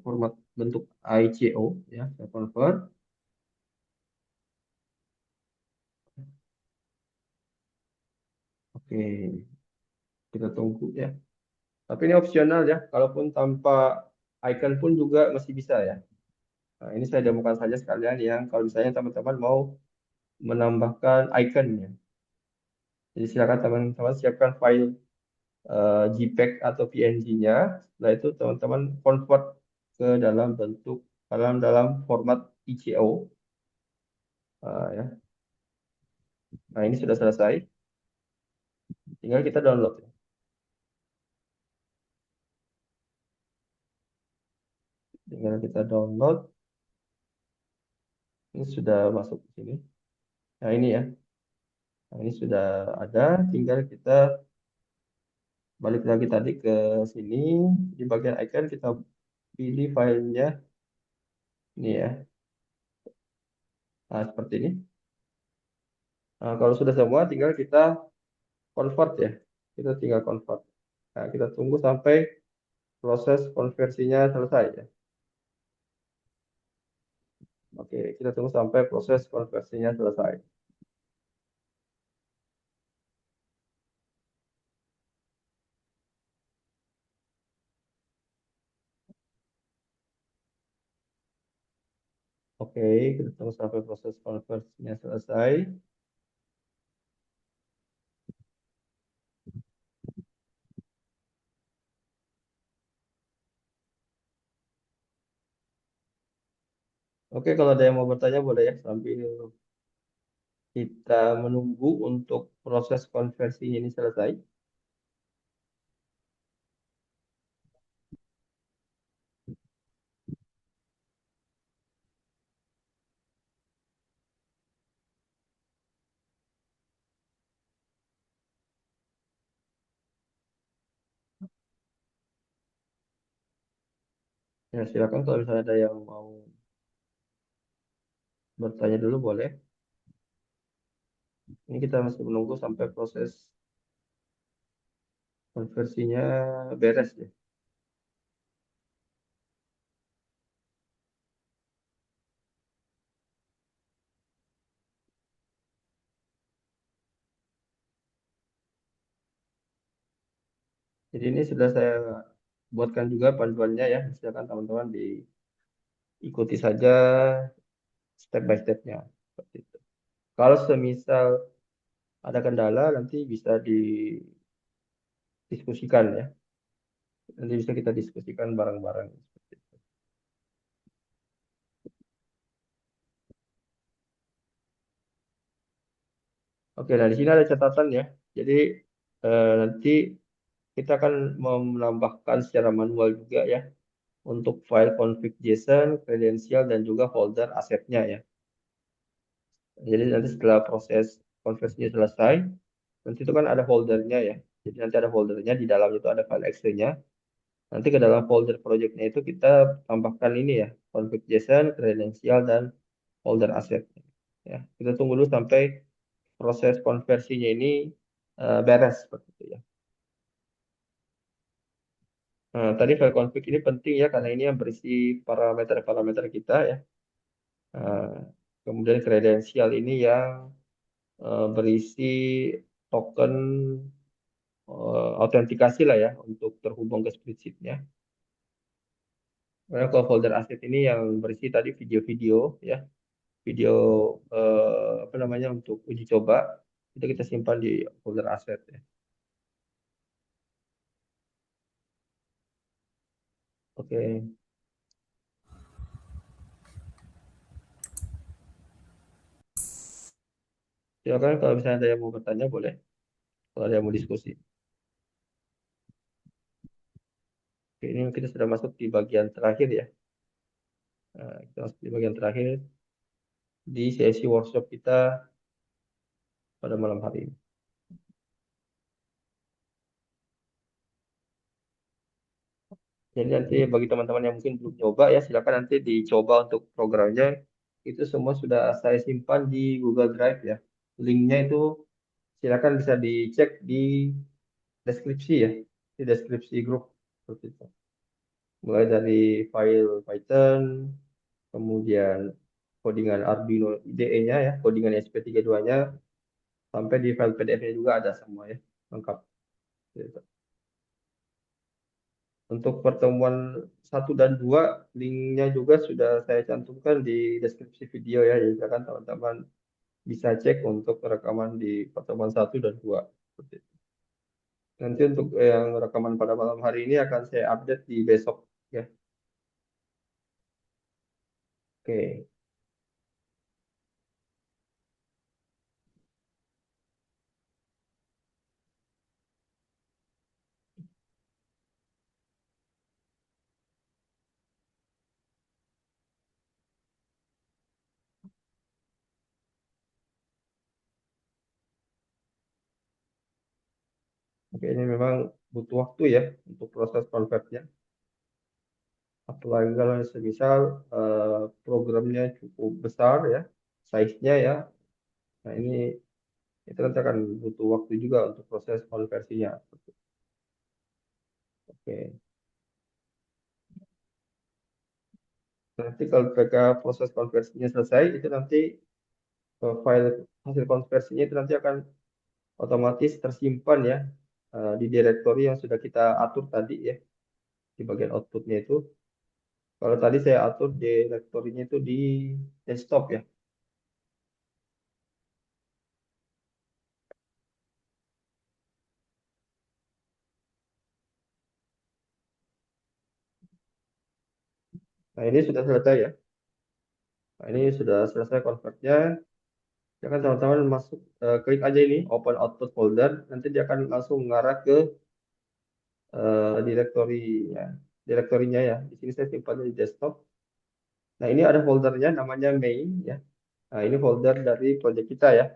format bentuk ICO ya. Saya convert. Oke, kita tunggu ya. Tapi ini opsional ya. Kalaupun tanpa icon pun juga masih bisa ya. Nah, ini saya demokan saja sekalian yang kalau misalnya teman-teman mau menambahkan iconnya. Jadi silakan teman-teman siapkan file JPEG atau PNG-nya. Setelah itu teman-teman convert ke dalam bentuk dalam format ICO. Ya. Nah, ini sudah selesai. Tinggal kita download ya. Tinggal kita download. Ini sudah masuk ke sini. Nah, ini ya. Nah, ini sudah ada. Tinggal kita balik lagi tadi ke sini. Di bagian icon kita pilih filenya. Ini ya. Nah, seperti ini. Nah, kalau sudah semua, tinggal kita convert ya. Kita tinggal convert. Nah, kita tunggu sampai proses konversinya selesai ya. Oke, kita tunggu sampai proses konversinya selesai. Oke, kita tunggu sampai proses konversinya selesai. Oke, kalau ada yang mau bertanya boleh ya sambil kita menunggu untuk proses konversinya ini selesai. Ya, silakan kalau misalnya ada yang mau bertanya dulu boleh. Ini kita masih menunggu sampai proses konversinya beres ya. Jadi ini sudah saya buatkan juga panduannya ya. Silakan teman-teman diikuti saja step by stepnya. Seperti itu. Kalau semisal ada kendala nanti bisa didiskusikan ya. Nanti bisa kita diskusikan bareng-bareng. Seperti itu. Oke, nah di sini ada catatan ya. Jadi nanti kita akan menambahkan secara manual juga ya untuk file config JSON, kredensial dan juga folder asetnya ya. Jadi nanti setelah proses konversinya selesai, nanti itu kan ada foldernya ya. Jadi nanti ada foldernya, di dalam itu ada file Excel-nya. Nanti ke dalam folder project-nya itu kita tambahkan ini ya, config JSON, kredensial, dan folder aset. Ya, kita tunggu dulu sampai proses konversinya ini beres seperti itu ya. Nah, tadi file config ini penting ya karena ini yang berisi parameter-parameter kita ya. Nah, kemudian kredensial ini yang berisi token autentikasi lah ya untuk terhubung ke spreadsheet-nya. Karena kalau folder aset ini yang berisi tadi video-video ya, video apa namanya untuk uji coba itu kita simpan di folder aset ya. Oke, silakan kalau misalnya ada yang mau bertanya boleh, kalau ada yang mau diskusi. Oke, ini kita sudah masuk di bagian terakhir ya. Nah, kita masuk di bagian terakhir di sesi workshop kita pada malam hari ini. Jadi nanti bagi teman-teman yang mungkin belum coba ya, silakan nanti dicoba untuk programnya. Itu semua sudah saya simpan di Google Drive ya. Linknya itu silakan bisa dicek di deskripsi ya, di deskripsi grup seperti itu. Mulai dari file Python, kemudian codingan Arduino IDE-nya ya, codingan SP32-nya, sampai di file PDF-nya juga ada semua ya, lengkap. Gitu. Untuk pertemuan satu dan 2 linknya juga sudah saya cantumkan di deskripsi video ya. Jadi silakan teman-teman bisa cek untuk rekaman di pertemuan satu dan 2. Seperti itu. Nanti untuk yang rekaman pada malam hari ini akan saya update di besok ya. Oke. Oke, ini memang butuh waktu ya untuk proses convertnya. Apalagi kalau semisal programnya cukup besar ya, size-nya ya. Nah ini itu nanti akan butuh waktu juga untuk proses konversinya. Oke. Nanti kalau mereka proses konversinya selesai, itu nanti file hasil konversinya itu nanti akan otomatis tersimpan ya di direktori yang sudah kita atur tadi ya di bagian outputnya itu. Kalau tadi saya atur direktorinya itu di desktop ya. Nah ini sudah selesai ya. Nah ini sudah selesai convertnya. Ya kan teman-teman masuk klik aja ini open output folder. Nanti dia akan langsung mengarah ke direktorinya, direktorinya ya. Di sini saya simpannya di desktop. Nah ini ada foldernya namanya main ya. Nah ini folder dari project kita ya.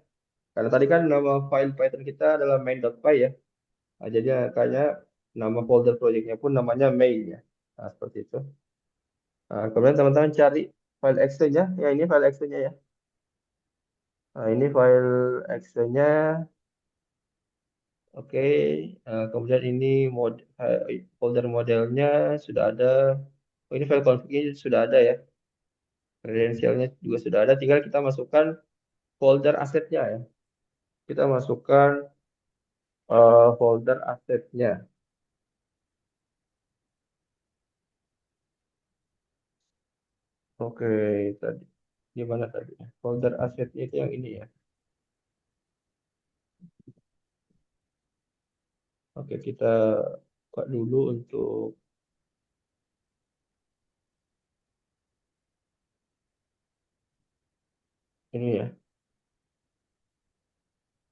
Karena tadi kan nama file Python kita adalah main.py ya. Nah, jadi kayaknya nama folder projectnya pun namanya main ya. Nah seperti itu. Nah, kemudian teman-teman cari file Excel-nya. Ya ini file Excel-nya ya. Nah ini file Excel-nya. Oke, kemudian ini folder modelnya sudah ada. Oh, ini file config sudah ada ya. Kredensialnya juga sudah ada. Tinggal kita masukkan folder asetnya ya. Kita masukkan folder asetnya. Oke, tadi gimana tadi? Folder asetnya itu yang ini ya. Oke, kita buka dulu untuk ini ya.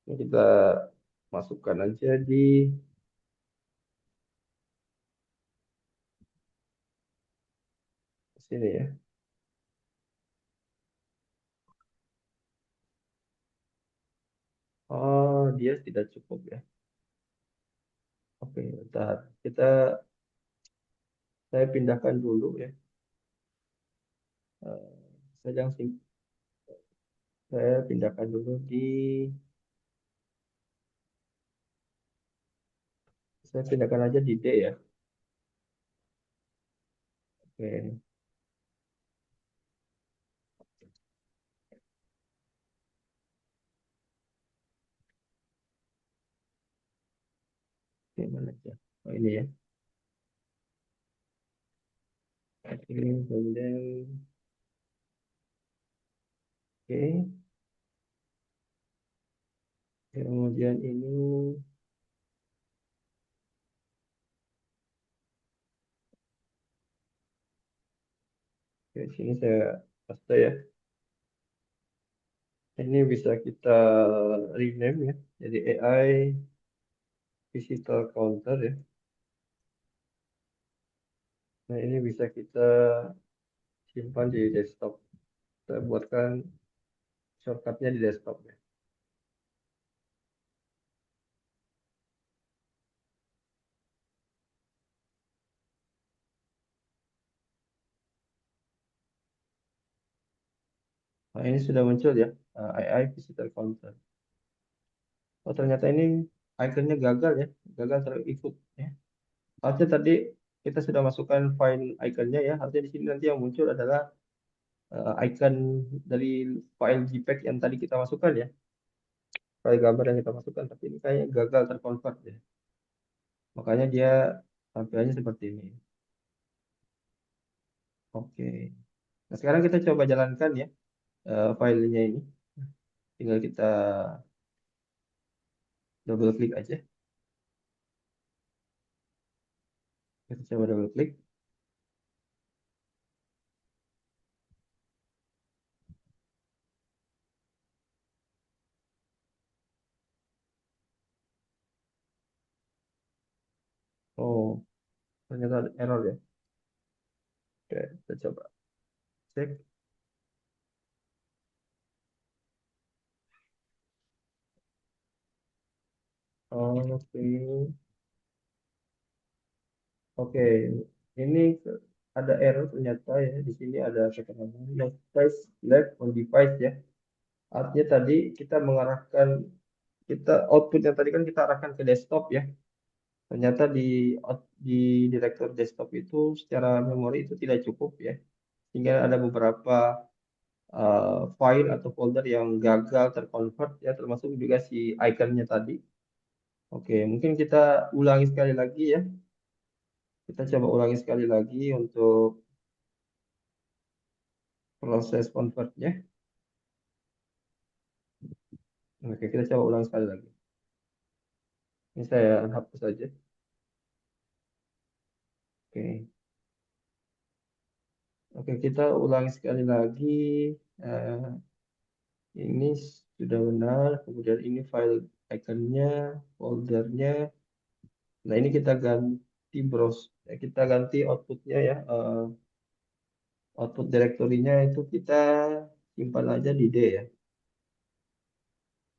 Ini kita masukkan aja di sini ya. Oh, dia tidak cukup ya. Oke, bentar. Saya pindahkan dulu ya. Eh, sedang saya pindahkan dulu saya pindahkan aja di D ya. Oke. aja. Oh, ini ya. Oke, kemudian oke, kemudian ini oke, sini saya paste ya. Ini bisa kita rename ya. Jadi AI Visitor Counter ya. Nah, ini bisa kita simpan di desktop. Kita buatkan shortcutnya di desktop ya. Nah, ini sudah muncul ya, AI Visitor Counter. Oh, ternyata ini ikonnya gagal ya, gagal terikut ya. Harusnya tadi kita sudah masukkan file ikonnya ya. Harusnya di sini nanti yang muncul adalah icon dari file JPEG yang tadi kita masukkan ya, file gambar yang kita masukkan. Tapi ini kayaknya gagal terkonvert ya. Makanya dia tampilannya seperti ini. Oke. Nah, sekarang kita coba jalankan ya filenya ini. Tinggal kita double klik aja. Kita coba double klik. Oh, ternyata ada error ya. Oke, kita coba cek. Oke, oke. Ini ada error ternyata ya. Di sini ada keterangan device left on device ya. Artinya tadi kita mengarahkan kita output yang tadi kan kita arahkan ke desktop ya. Ternyata di direktur desktop itu secara memori itu tidak cukup ya. Sehingga ada beberapa file atau folder yang gagal terconvert ya, termasuk juga si iconnya tadi. Oke, mungkin kita ulangi sekali lagi ya. Kita coba ulangi sekali lagi untuk proses convertnya. Oke, kita coba ulang sekali lagi. Ini saya hapus saja. Oke, oke kita ulangi sekali lagi. Eh, ini sudah benar. Kemudian ini file iconnya, foldernya. Nah, ini kita ganti browse. Kita ganti outputnya ya. Output direktorinya itu kita simpan aja di D ya.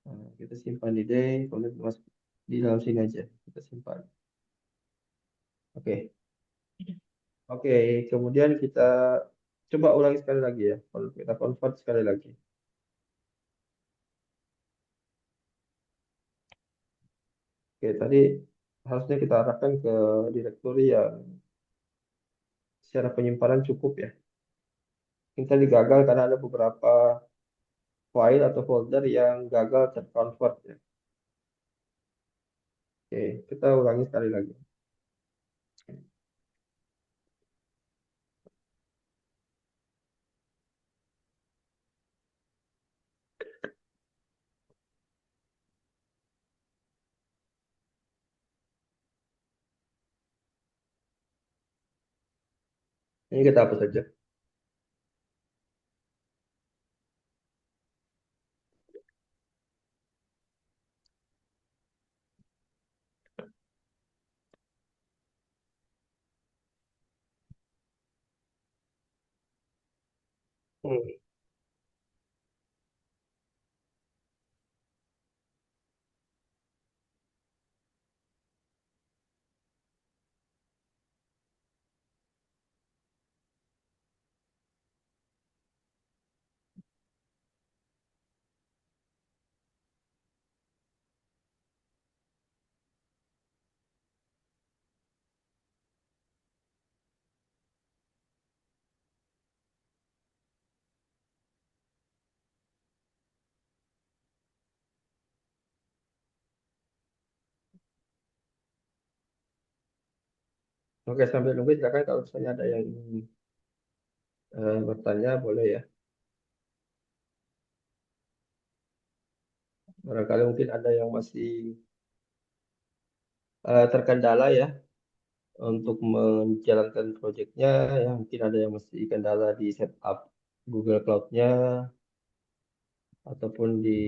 Nah, kita simpan di D, kemudian masuk di dalam sini aja. Kita simpan. Oke, oke. Kemudian kita coba ulangi sekali lagi ya. Kalau kita convert sekali lagi. Oke, tadi harusnya kita arahkan ke direktori yang secara penyimpanan cukup ya. Kita digagal karena ada beberapa file atau folder yang gagal terconvert ya. Oke, kita ulangi sekali lagi. Ini kita hapus saja. Hmm. Oke, sambil nunggu silakan kalau misalnya ada yang ingin bertanya boleh ya. Barangkali mungkin ada yang masih terkendala ya untuk menjalankan proyeknya, ya mungkin ada yang masih kendala di setup Google Cloud-nya ataupun di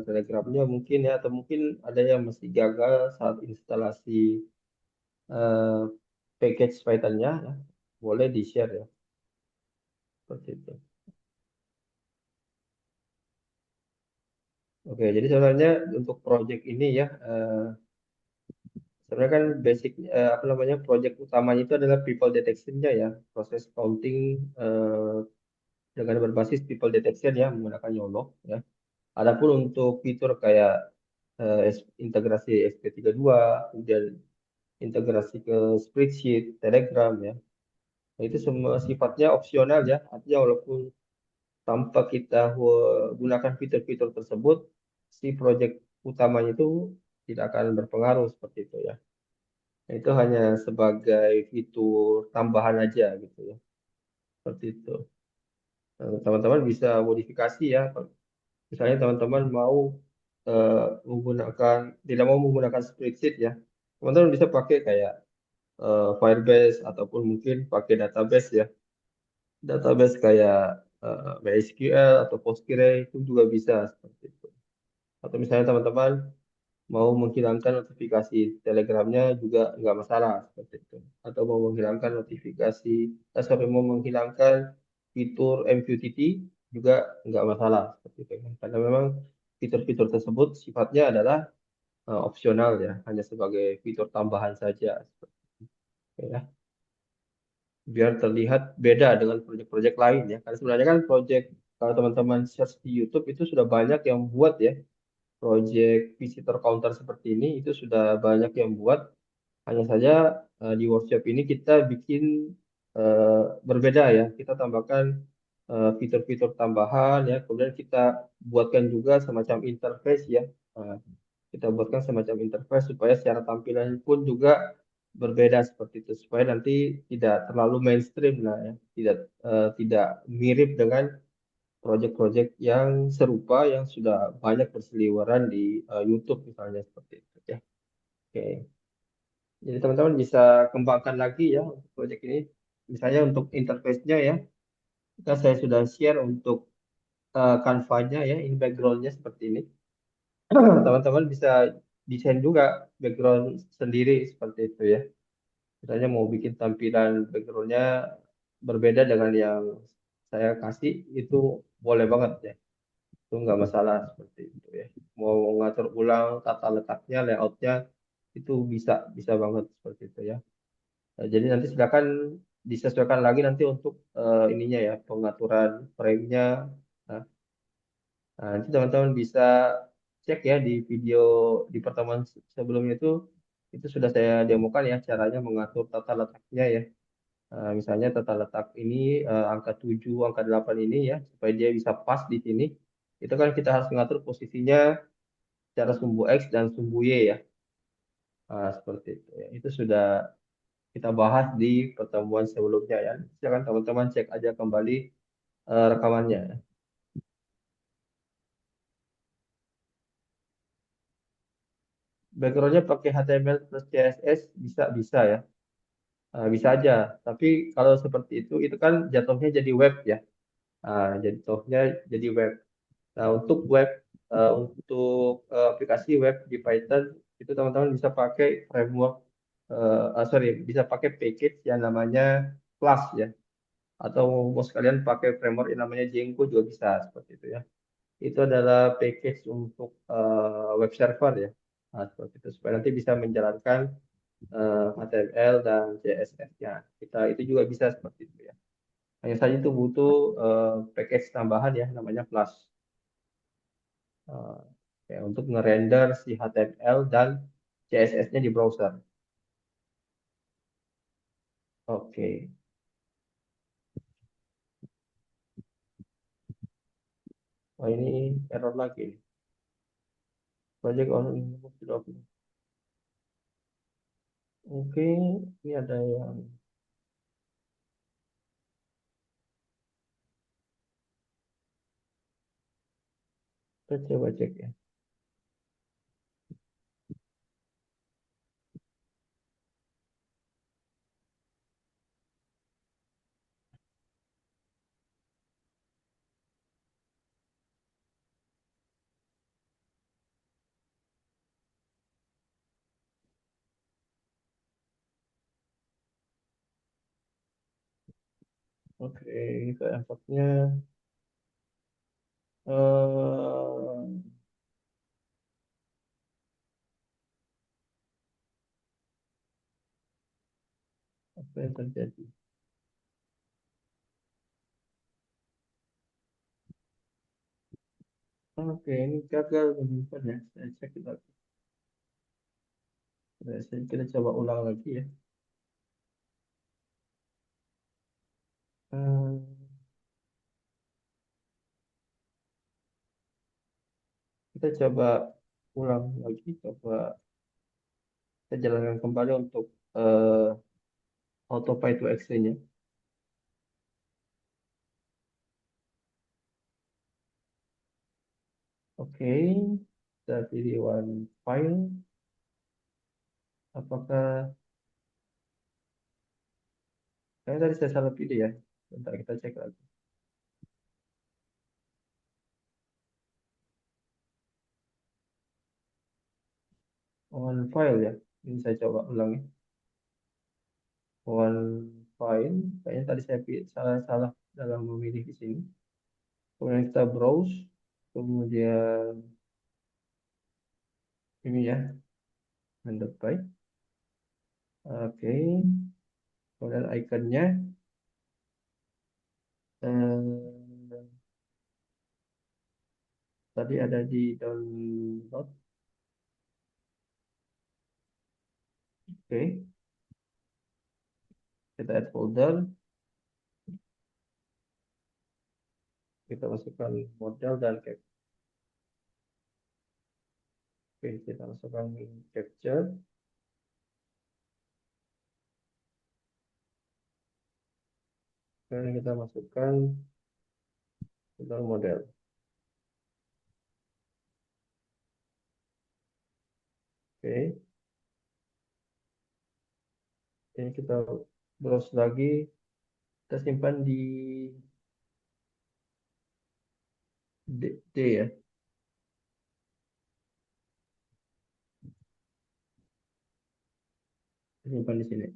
Telegramnya mungkin ya, atau mungkin ada yang masih gagal saat instalasi eh, package Python-nya, ya. Boleh di-share ya, seperti itu. Oke, jadi sebenarnya untuk project ini ya, sebenarnya kan basic apa namanya project utamanya itu adalah people detection-nya ya, proses counting dengan berbasis people detection ya menggunakan YOLO ya. Adapun untuk fitur kayak integrasi SP32, kemudian integrasi ke spreadsheet, Telegram ya, nah, itu semua sifatnya opsional ya. Artinya walaupun tanpa kita gunakan fitur-fitur tersebut, si project utamanya itu tidak akan berpengaruh seperti itu ya. Nah, itu hanya sebagai fitur tambahan aja gitu ya, seperti itu. Nah, teman-teman bisa modifikasi ya. Misalnya teman-teman mau eh, menggunakan tidak mau menggunakan spreadsheet ya, teman-teman bisa pakai kayak Firebase ataupun mungkin pakai database ya, database kayak MySQL atau Postgre itu juga bisa seperti itu. Atau misalnya teman-teman mau menghilangkan notifikasi Telegramnya juga nggak masalah seperti itu. Atau mau menghilangkan notifikasi, sorry, mau menghilangkan fitur MQTT juga nggak masalah seperti itu. Karena memang fitur-fitur tersebut sifatnya adalah opsional ya, hanya sebagai fitur tambahan saja seperti itu ya. Biar terlihat beda dengan proyek-proyek lain ya. Karena sebenarnya kan proyek kalau teman-teman search di YouTube itu sudah banyak yang buat ya. Proyek visitor counter seperti ini itu sudah banyak yang buat. Hanya saja di workshop ini kita bikin berbeda ya. Kita tambahkan fitur-fitur tambahan ya. Kemudian kita buatkan juga semacam interface ya. Eh, kita buatkan semacam interface supaya secara tampilan pun juga berbeda seperti itu supaya nanti tidak terlalu mainstream lah ya, tidak mirip dengan proyek-proyek yang serupa yang sudah banyak berseliweran di YouTube misalnya seperti itu ya. Oke, jadi teman-teman bisa kembangkan lagi ya untuk proyek ini. Misalnya untuk interface-nya ya, saya sudah share untuk Canva-nya ya, ini background-nya seperti ini. Teman-teman bisa desain juga background sendiri seperti itu ya. Misalnya mau bikin tampilan backgroundnya berbeda dengan yang saya kasih, itu boleh banget ya. Itu nggak masalah seperti itu ya. Mau ngatur ulang tata letaknya, layoutnya, itu bisa bisa banget seperti itu ya. Nah, jadi nanti silakan disesuaikan lagi nanti untuk ininya ya, pengaturan frame-nya. Nah, nah, nanti teman-teman bisa cek ya di video di pertemuan sebelumnya itu sudah saya demokan ya caranya mengatur tata letaknya ya. Misalnya tata letak ini angka 7, angka 8 ini ya supaya dia bisa pas di sini. Itu kan kita harus mengatur posisinya secara sumbu X dan sumbu Y ya. Seperti itu ya. Itu sudah kita bahas di pertemuan sebelumnya ya. Silakan teman-teman cek aja kembali rekamannya. Backgroundnya pakai HTML plus CSS bisa bisa ya. Bisa aja. Tapi kalau seperti itu kan jatuhnya jadi web ya. Jatuhnya jadi web. Nah, untuk web, aplikasi web di Python itu teman-teman bisa pakai framework, sorry, bisa pakai package yang namanya Flask ya. Atau mau sekalian pakai framework yang namanya Django juga bisa seperti itu ya. Itu adalah package untuk web server ya. Nah, seperti itu supaya nanti bisa menjalankan HTML dan CSS-nya. Kita itu juga bisa seperti itu ya. Hanya saja itu butuh package tambahan ya namanya Flask. eh, ya, untuk ngerender si HTML dan CSS-nya di browser. Oke. Wah, ini error lagi. Project on sudah open. Oke, ini ada yang kita coba cek ya. Oke, kita effortnya apa yang terjadi? Oke, ini gagal menyimpan ya. Saya cek lagi. Kita coba ulang lagi ya. Eh, kita coba ulang lagi, coba kita jalankan kembali untuk AutoPay to Exchange-nya. Oke, kita pilih one file. Apakah kayaknya tadi saya salah pilih ya? Bentar kita cek lagi. One file ya. Ini saya coba ulangi. One file. Kayaknya tadi saya pilih salah dalam memilih di sini. Kemudian kita browse. Kemudian ini ya, mendepai. Oke. Kemudian ikonnya. Eh, tadi ada di download. Oke. Kita add folder. Kita masukkan model dan capture. Oke, kita masukkan capture. Kemudian kita masukkan tentang model. Oke, ini kita browse lagi. Kita simpan di D ya. Kita simpan di sini.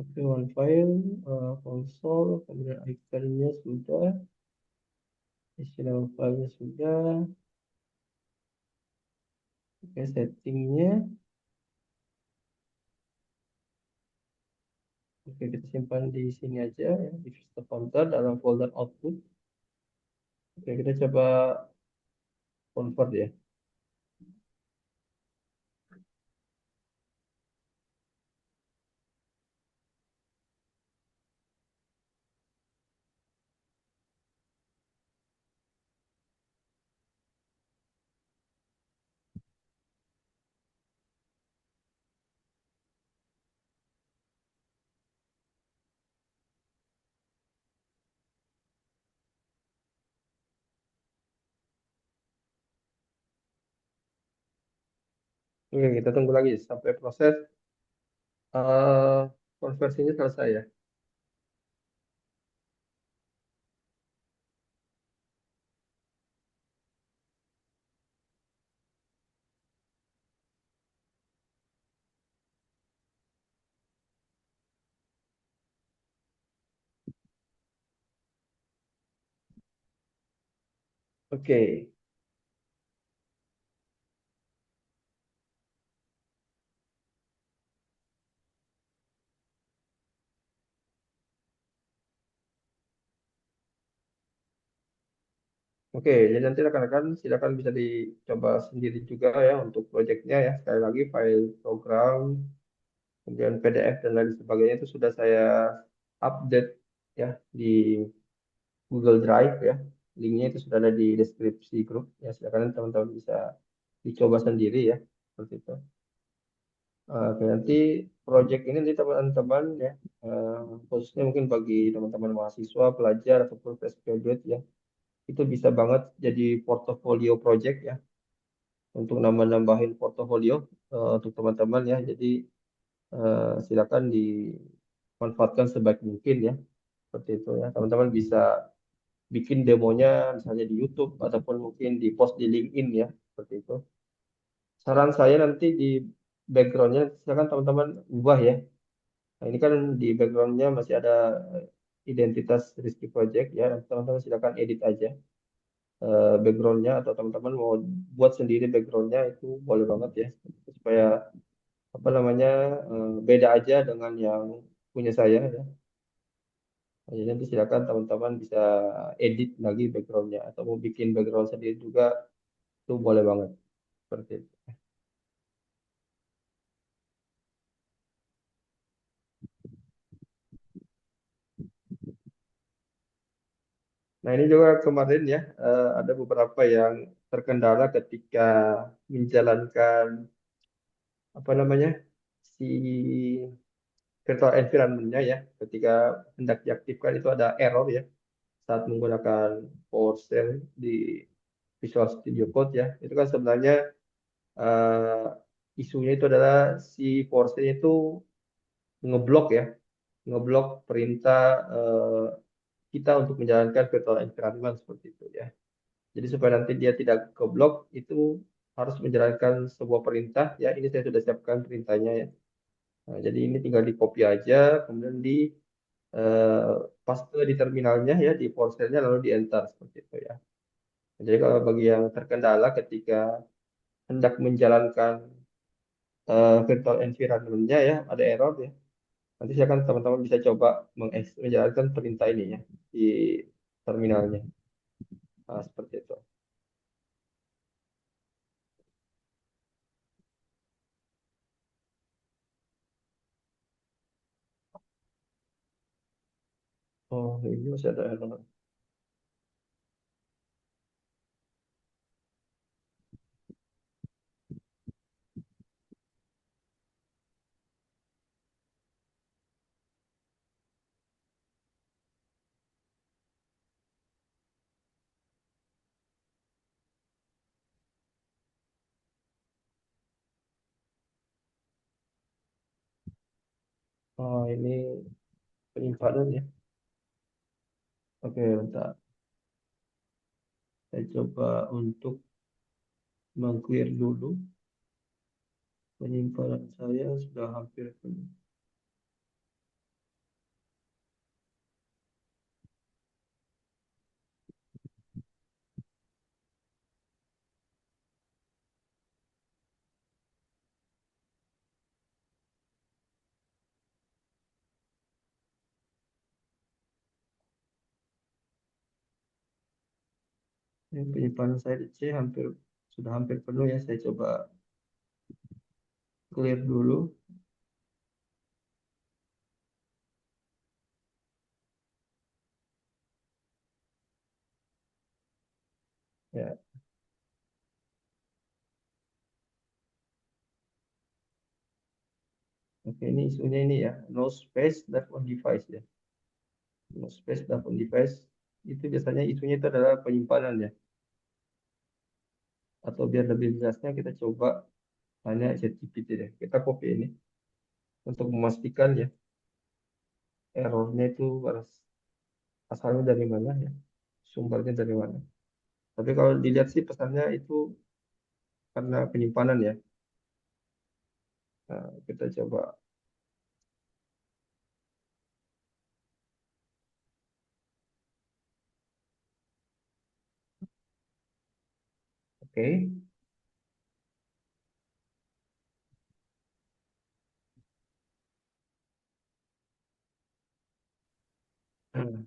Oke, one file, console, kemudian ikonnya sudah, istilah filenya sudah, oke, settingnya, oke, kita simpan di sini aja ya, di Vista Counter dalam folder output. Oke, kita coba convert ya. Oke, kita tunggu lagi sampai proses eh, konversinya selesai ya. Oke. Oke, jadi nanti rekan-rekan silakan bisa dicoba sendiri juga ya untuk proyeknya ya. Sekali lagi file program, kemudian PDF dan lain sebagainya itu sudah saya update ya di Google Drive ya. Linknya itu sudah ada di deskripsi grup ya. Silakan teman-teman bisa dicoba sendiri ya. Seperti itu. Oke, nanti proyek ini nanti teman-teman ya, eh, khususnya mungkin bagi teman-teman mahasiswa, pelajar ataupun fresh graduate ya, itu bisa banget jadi portofolio project ya untuk nambah-nambahin portofolio untuk teman-teman ya. Jadi silakan dimanfaatkan sebaik mungkin ya. Seperti itu ya. Teman-teman bisa bikin demonya misalnya di YouTube ataupun mungkin di post di LinkedIn ya. Seperti itu. Saran saya nanti di backgroundnya silakan teman-teman ubah ya. Nah, ini kan di backgroundnya masih ada identitas Rizky Project ya. Teman-teman silakan edit aja backgroundnya atau teman-teman mau buat sendiri backgroundnya itu boleh banget ya supaya apa namanya beda aja dengan yang punya saya ya. Jadi nanti silakan teman-teman bisa edit lagi backgroundnya atau mau bikin background sendiri juga itu boleh banget seperti itu. Nah ini juga kemarin ya ada beberapa yang terkendala ketika menjalankan apa namanya si virtual environment-nya ya ketika hendak diaktifkan itu ada error ya saat menggunakan PowerShell di Visual Studio Code ya. Itu kan sebenarnya eh, isunya itu adalah si PowerShell itu ngeblok ya, ngeblok perintah kita untuk menjalankan virtual environment seperti itu ya. Jadi supaya nanti dia tidak keblok itu harus menjalankan sebuah perintah ya. Ini saya sudah siapkan perintahnya ya. Nah, jadi ini tinggal di copy aja, kemudian di eh, paste di terminalnya ya di PowerShell-nya lalu di enter seperti itu ya. Jadi kalau bagi yang terkendala ketika hendak menjalankan virtual environment-nya ya ada error ya. Nanti silakan teman-teman bisa coba menjalankan perintah ini ya di terminalnya. Nah, seperti itu. Oh, ini masih ada error. Oh, ini penyimpanan ya. Oke, bentar. Saya coba untuk mengclear dulu. Penyimpanan saya sudah hampir penuh. Ini penyimpanan saya di C sudah hampir penuh ya. Saya coba clear dulu. Ya, oke ini isunya ini ya. No space left on device ya. No space left on device. Itu biasanya isunya itu adalah penyimpanan ya. Atau biar lebih jelasnya kita coba tanya ChatGPT deh. Kita copy ini untuk memastikan ya errornya itu asalnya dari mana ya. Sumbernya dari mana. Tapi kalau dilihat sih pesannya itu karena penyimpanan ya. Nah, kita coba. Oke. Hmm.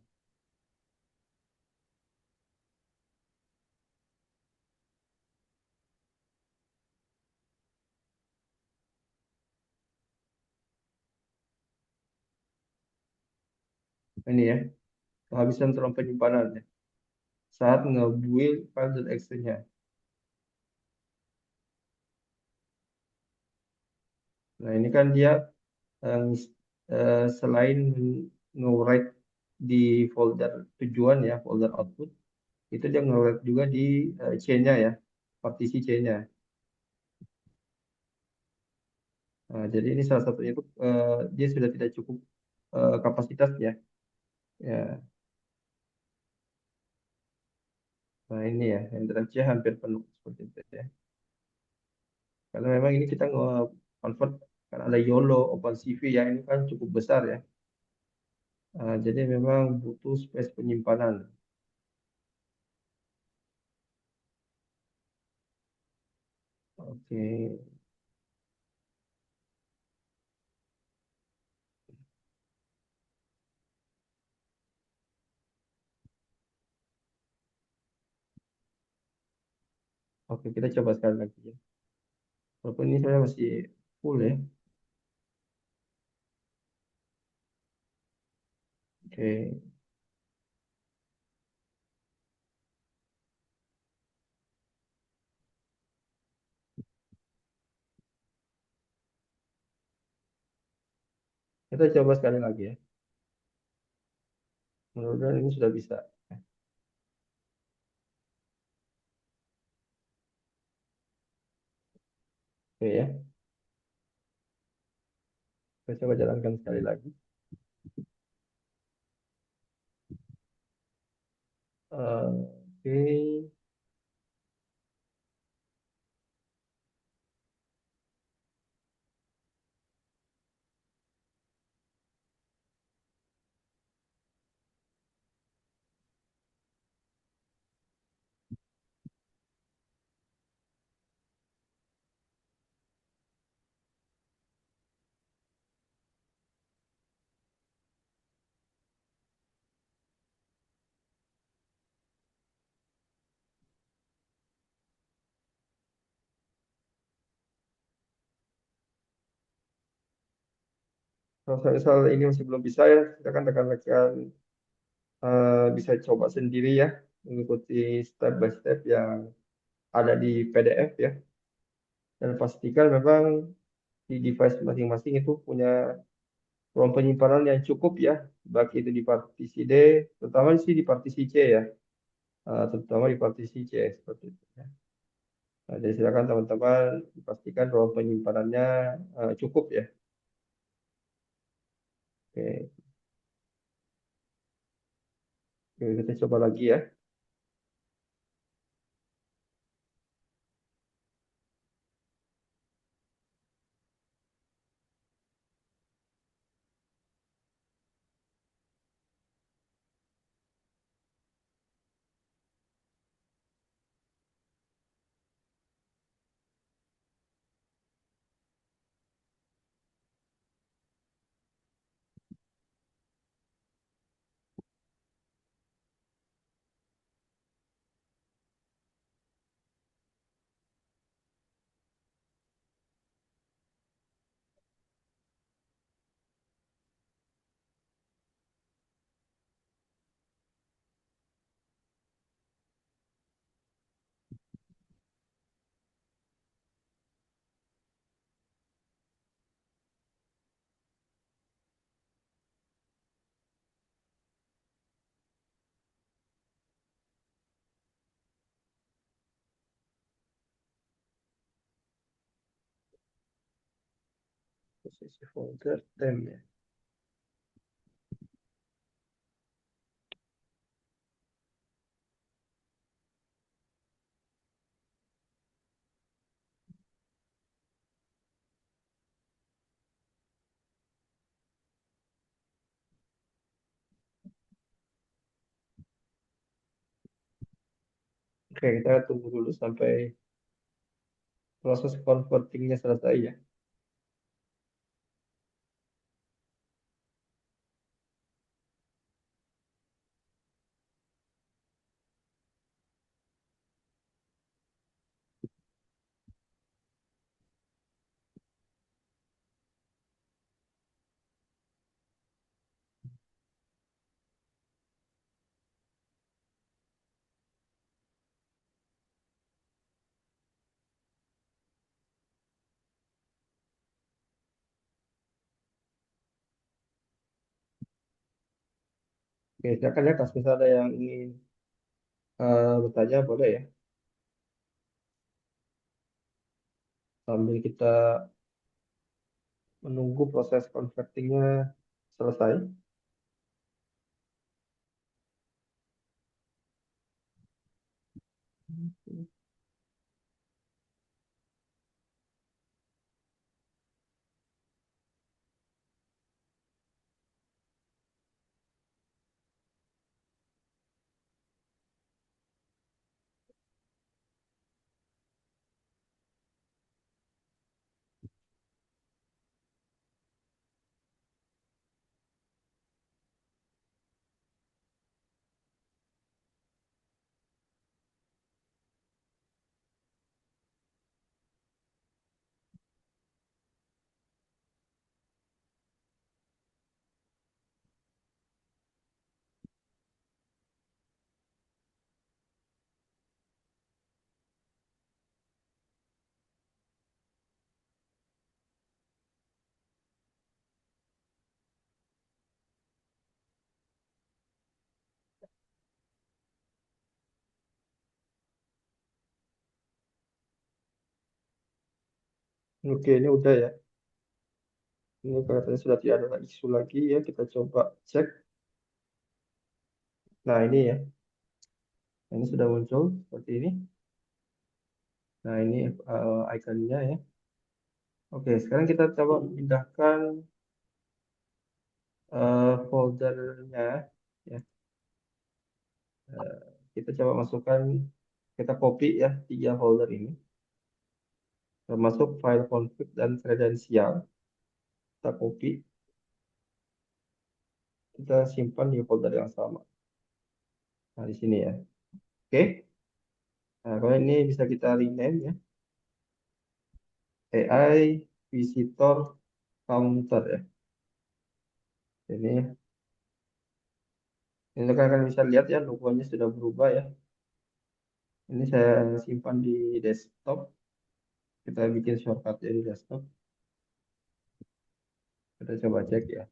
Ini ya, kehabisan ruang penyimpanan ya. Saat nge-build file dan nya. Nah, ini kan dia eh, selain nge-write di folder tujuan ya, folder output, itu dia nge-write juga di chain-nya ya, partisi chain-nya. Nah, jadi ini salah satunya itu dia sudah tidak cukup kapasitas ya. Ya, nah ini ya, yang drive-nya hampir penuh seperti itu ya. Karena memang ini kita nge-convert kan ada YOLO, OpenCV ya, ini kan cukup besar ya. Jadi memang butuh space penyimpanan. Oke, oke kita coba sekali lagi ya. Walaupun ini sebenarnya masih full ya. Oke, kita coba sekali lagi ya. Mudah-mudahan ini sudah bisa. Oke ya, kita coba jalankan sekali lagi. Oke, kalau misal ini masih belum bisa ya, kita kan rekan-rekan bisa coba sendiri ya, mengikuti step by step yang ada di PDF ya. Dan pastikan memang di device masing-masing itu punya ruang penyimpanan yang cukup ya, baik itu di partisi D, terutama sih di partisi C ya, terutama di partisi C seperti itu ya. Nah, jadi silakan teman-teman pastikan ruang penyimpanannya cukup ya. Oke, oke, kita coba lagi ya. Posisi folder tem ya. Oke, kita tunggu dulu sampai proses convertingnya selesai ya. Oke, silakan ya, kalau misalnya ada yang ingin bertanya boleh ya, sambil kita menunggu proses convertingnya selesai. Oke, ini udah ya. Ini kelihatannya sudah tidak ada isu lagi ya. Kita coba cek. Nah, ini ya. Ini sudah muncul seperti ini. Nah, ini ikonnya ya. Oke, sekarang kita coba pindahkan foldernya. Ya, kita coba masukkan, kita copy ya 3 folder ini, termasuk file config dan kredensial. Kita copy, kita simpan di folder yang sama. Nah, di sini ya. Oke. Nah, kalau ini bisa kita rename ya. AI Visitor Counter ya. Ini kalian bisa lihat ya, logonya sudah berubah ya. Ini saya simpan di desktop. Kita bikin shortcut di desktop. Kita coba cek ya.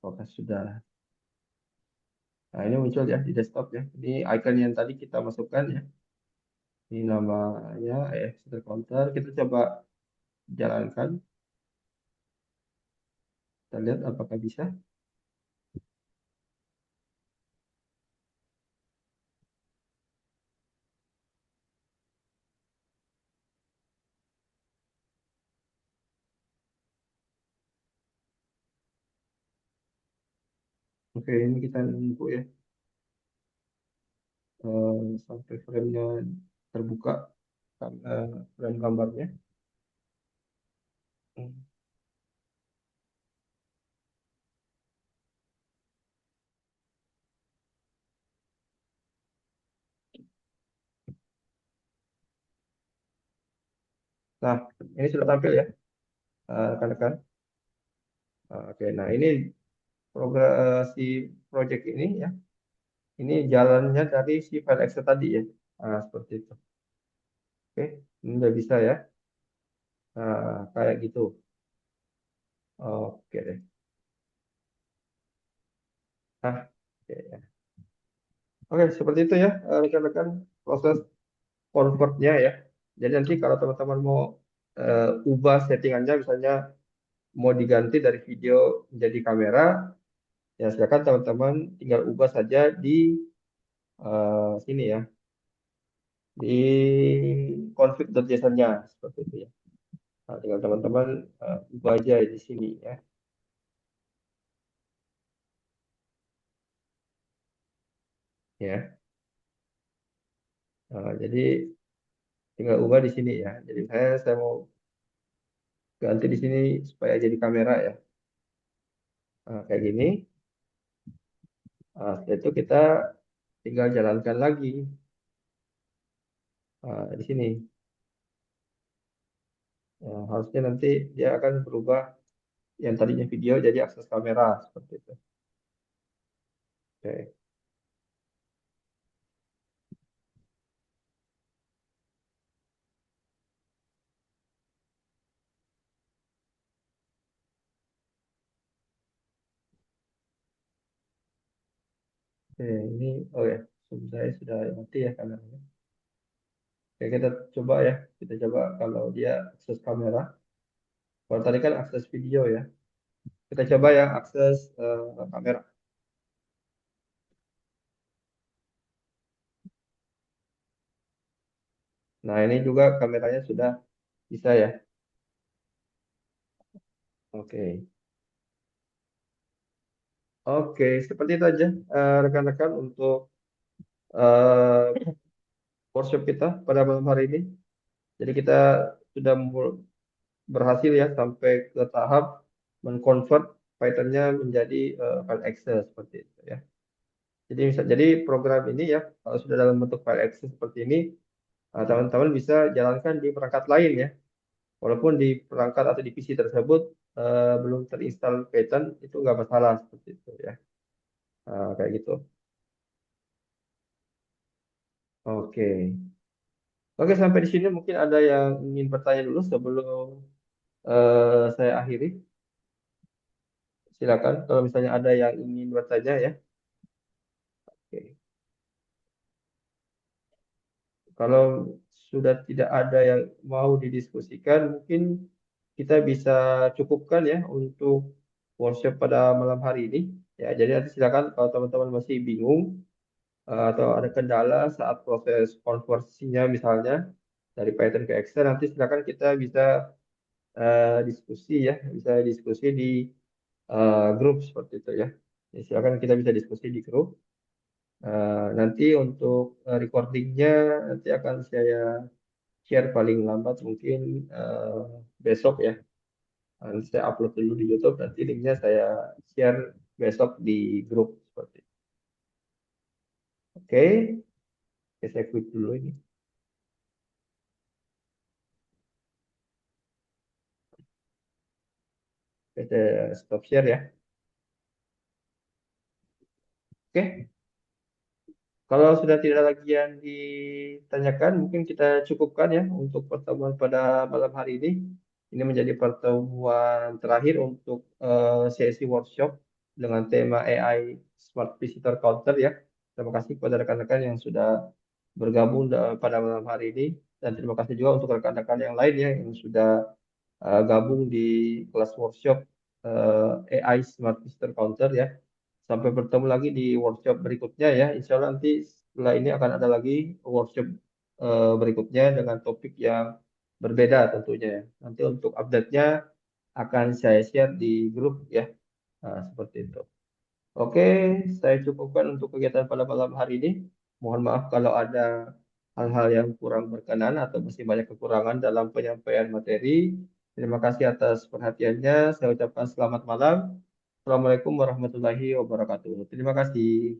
Apakah sudah. Nah, ini muncul ya di desktop ya. Ini icon yang tadi kita masukkan ya. Ini namanya Visitor Counter. Kita coba jalankan. Kita lihat apakah bisa. Oke, ini kita nunggu ya. Sampai frame-nya terbuka karena frame gambarnya. Nah, ini sudah tampil ya, rekan-rekan. Oke, nah ini si project ini ya, ini jalannya dari si file Excel tadi ya. Seperti itu. Oke, ini udah bisa ya. Kayak gitu. Oke deh. Oke, ya. Oke, seperti itu ya, rekan-rekan, proses convertnya ya. Jadi nanti kalau teman-teman mau ubah settingannya, misalnya mau diganti dari video menjadi kamera, ya silakan teman-teman tinggal ubah saja di sini ya, di config.json-nya seperti itu ya. Nah, tinggal teman-teman ubah aja di sini ya. ya. Jadi tinggal ubah di sini ya. Jadi saya mau ganti di sini supaya jadi kamera ya. Kayak gini. Setelah itu kita tinggal jalankan lagi di sini. Harusnya nanti dia akan berubah yang tadinya video jadi akses kamera seperti itu. Oke. Oke, ini oh ya, saya sudah mati ya kameranya. Oke, kita coba ya. Kita coba kalau dia akses kamera. Kalau tadi kan akses video ya. Kita coba ya akses kamera. Nah, ini juga kameranya sudah bisa ya. Oke. Oke, seperti itu aja rekan-rekan untuk eh, workshop kita pada malam hari ini. Jadi kita sudah berhasil ya sampai ke tahap mengkonvert Python-nya menjadi file Excel seperti itu ya. Jadi program ini ya kalau sudah dalam bentuk file Excel seperti ini, teman-teman bisa jalankan di perangkat lain ya. Walaupun di perangkat atau di PC tersebut belum terinstall Python, itu nggak masalah seperti itu ya. Kayak gitu. Oke. Oke, sampai di sini mungkin ada yang ingin bertanya dulu sebelum saya akhiri. Silakan kalau misalnya ada yang ingin bertanya ya. Oke. Kalau sudah tidak ada yang mau didiskusikan, mungkin kita bisa cukupkan ya untuk workshop pada malam hari ini. Ya, jadi nanti silakan kalau teman-teman masih bingung atau ada kendala saat proses konversinya misalnya dari Python ke Excel, nanti silakan kita bisa diskusi ya, bisa diskusi di grup seperti itu ya. Ya, silakan kita bisa diskusi di grup. Nanti untuk recordingnya nanti akan saya share paling lambat mungkin besok ya. Nanti saya upload dulu di YouTube, nanti linknya saya share besok di grup seperti itu. Oke, oke, saya quit dulu ini. Oke, saya stop share ya. Oke, kalau sudah tidak ada lagi yang ditanyakan, mungkin kita cukupkan ya untuk pertemuan pada malam hari ini. Ini menjadi pertemuan terakhir untuk sesi workshop dengan tema AI Smart Visitor Counter ya. Terima kasih kepada rekan-rekan yang sudah bergabung pada malam hari ini. Dan terima kasih juga untuk rekan-rekan yang lain ya yang sudah gabung di kelas workshop AI Smart Visitor Counter ya. Sampai bertemu lagi di workshop berikutnya ya. Insya Allah nanti setelah ini akan ada lagi workshop berikutnya dengan topik yang berbeda tentunya ya. Nanti untuk update-nya akan saya share di grup ya. Seperti itu. Oke, saya cukupkan untuk kegiatan pada malam hari ini. Mohon maaf kalau ada hal-hal yang kurang berkenan atau masih banyak kekurangan dalam penyampaian materi. Terima kasih atas perhatiannya. Saya ucapkan selamat malam. Assalamualaikum warahmatullahi wabarakatuh. Terima kasih.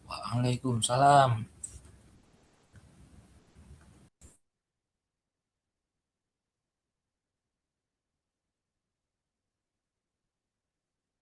Waalaikumsalam.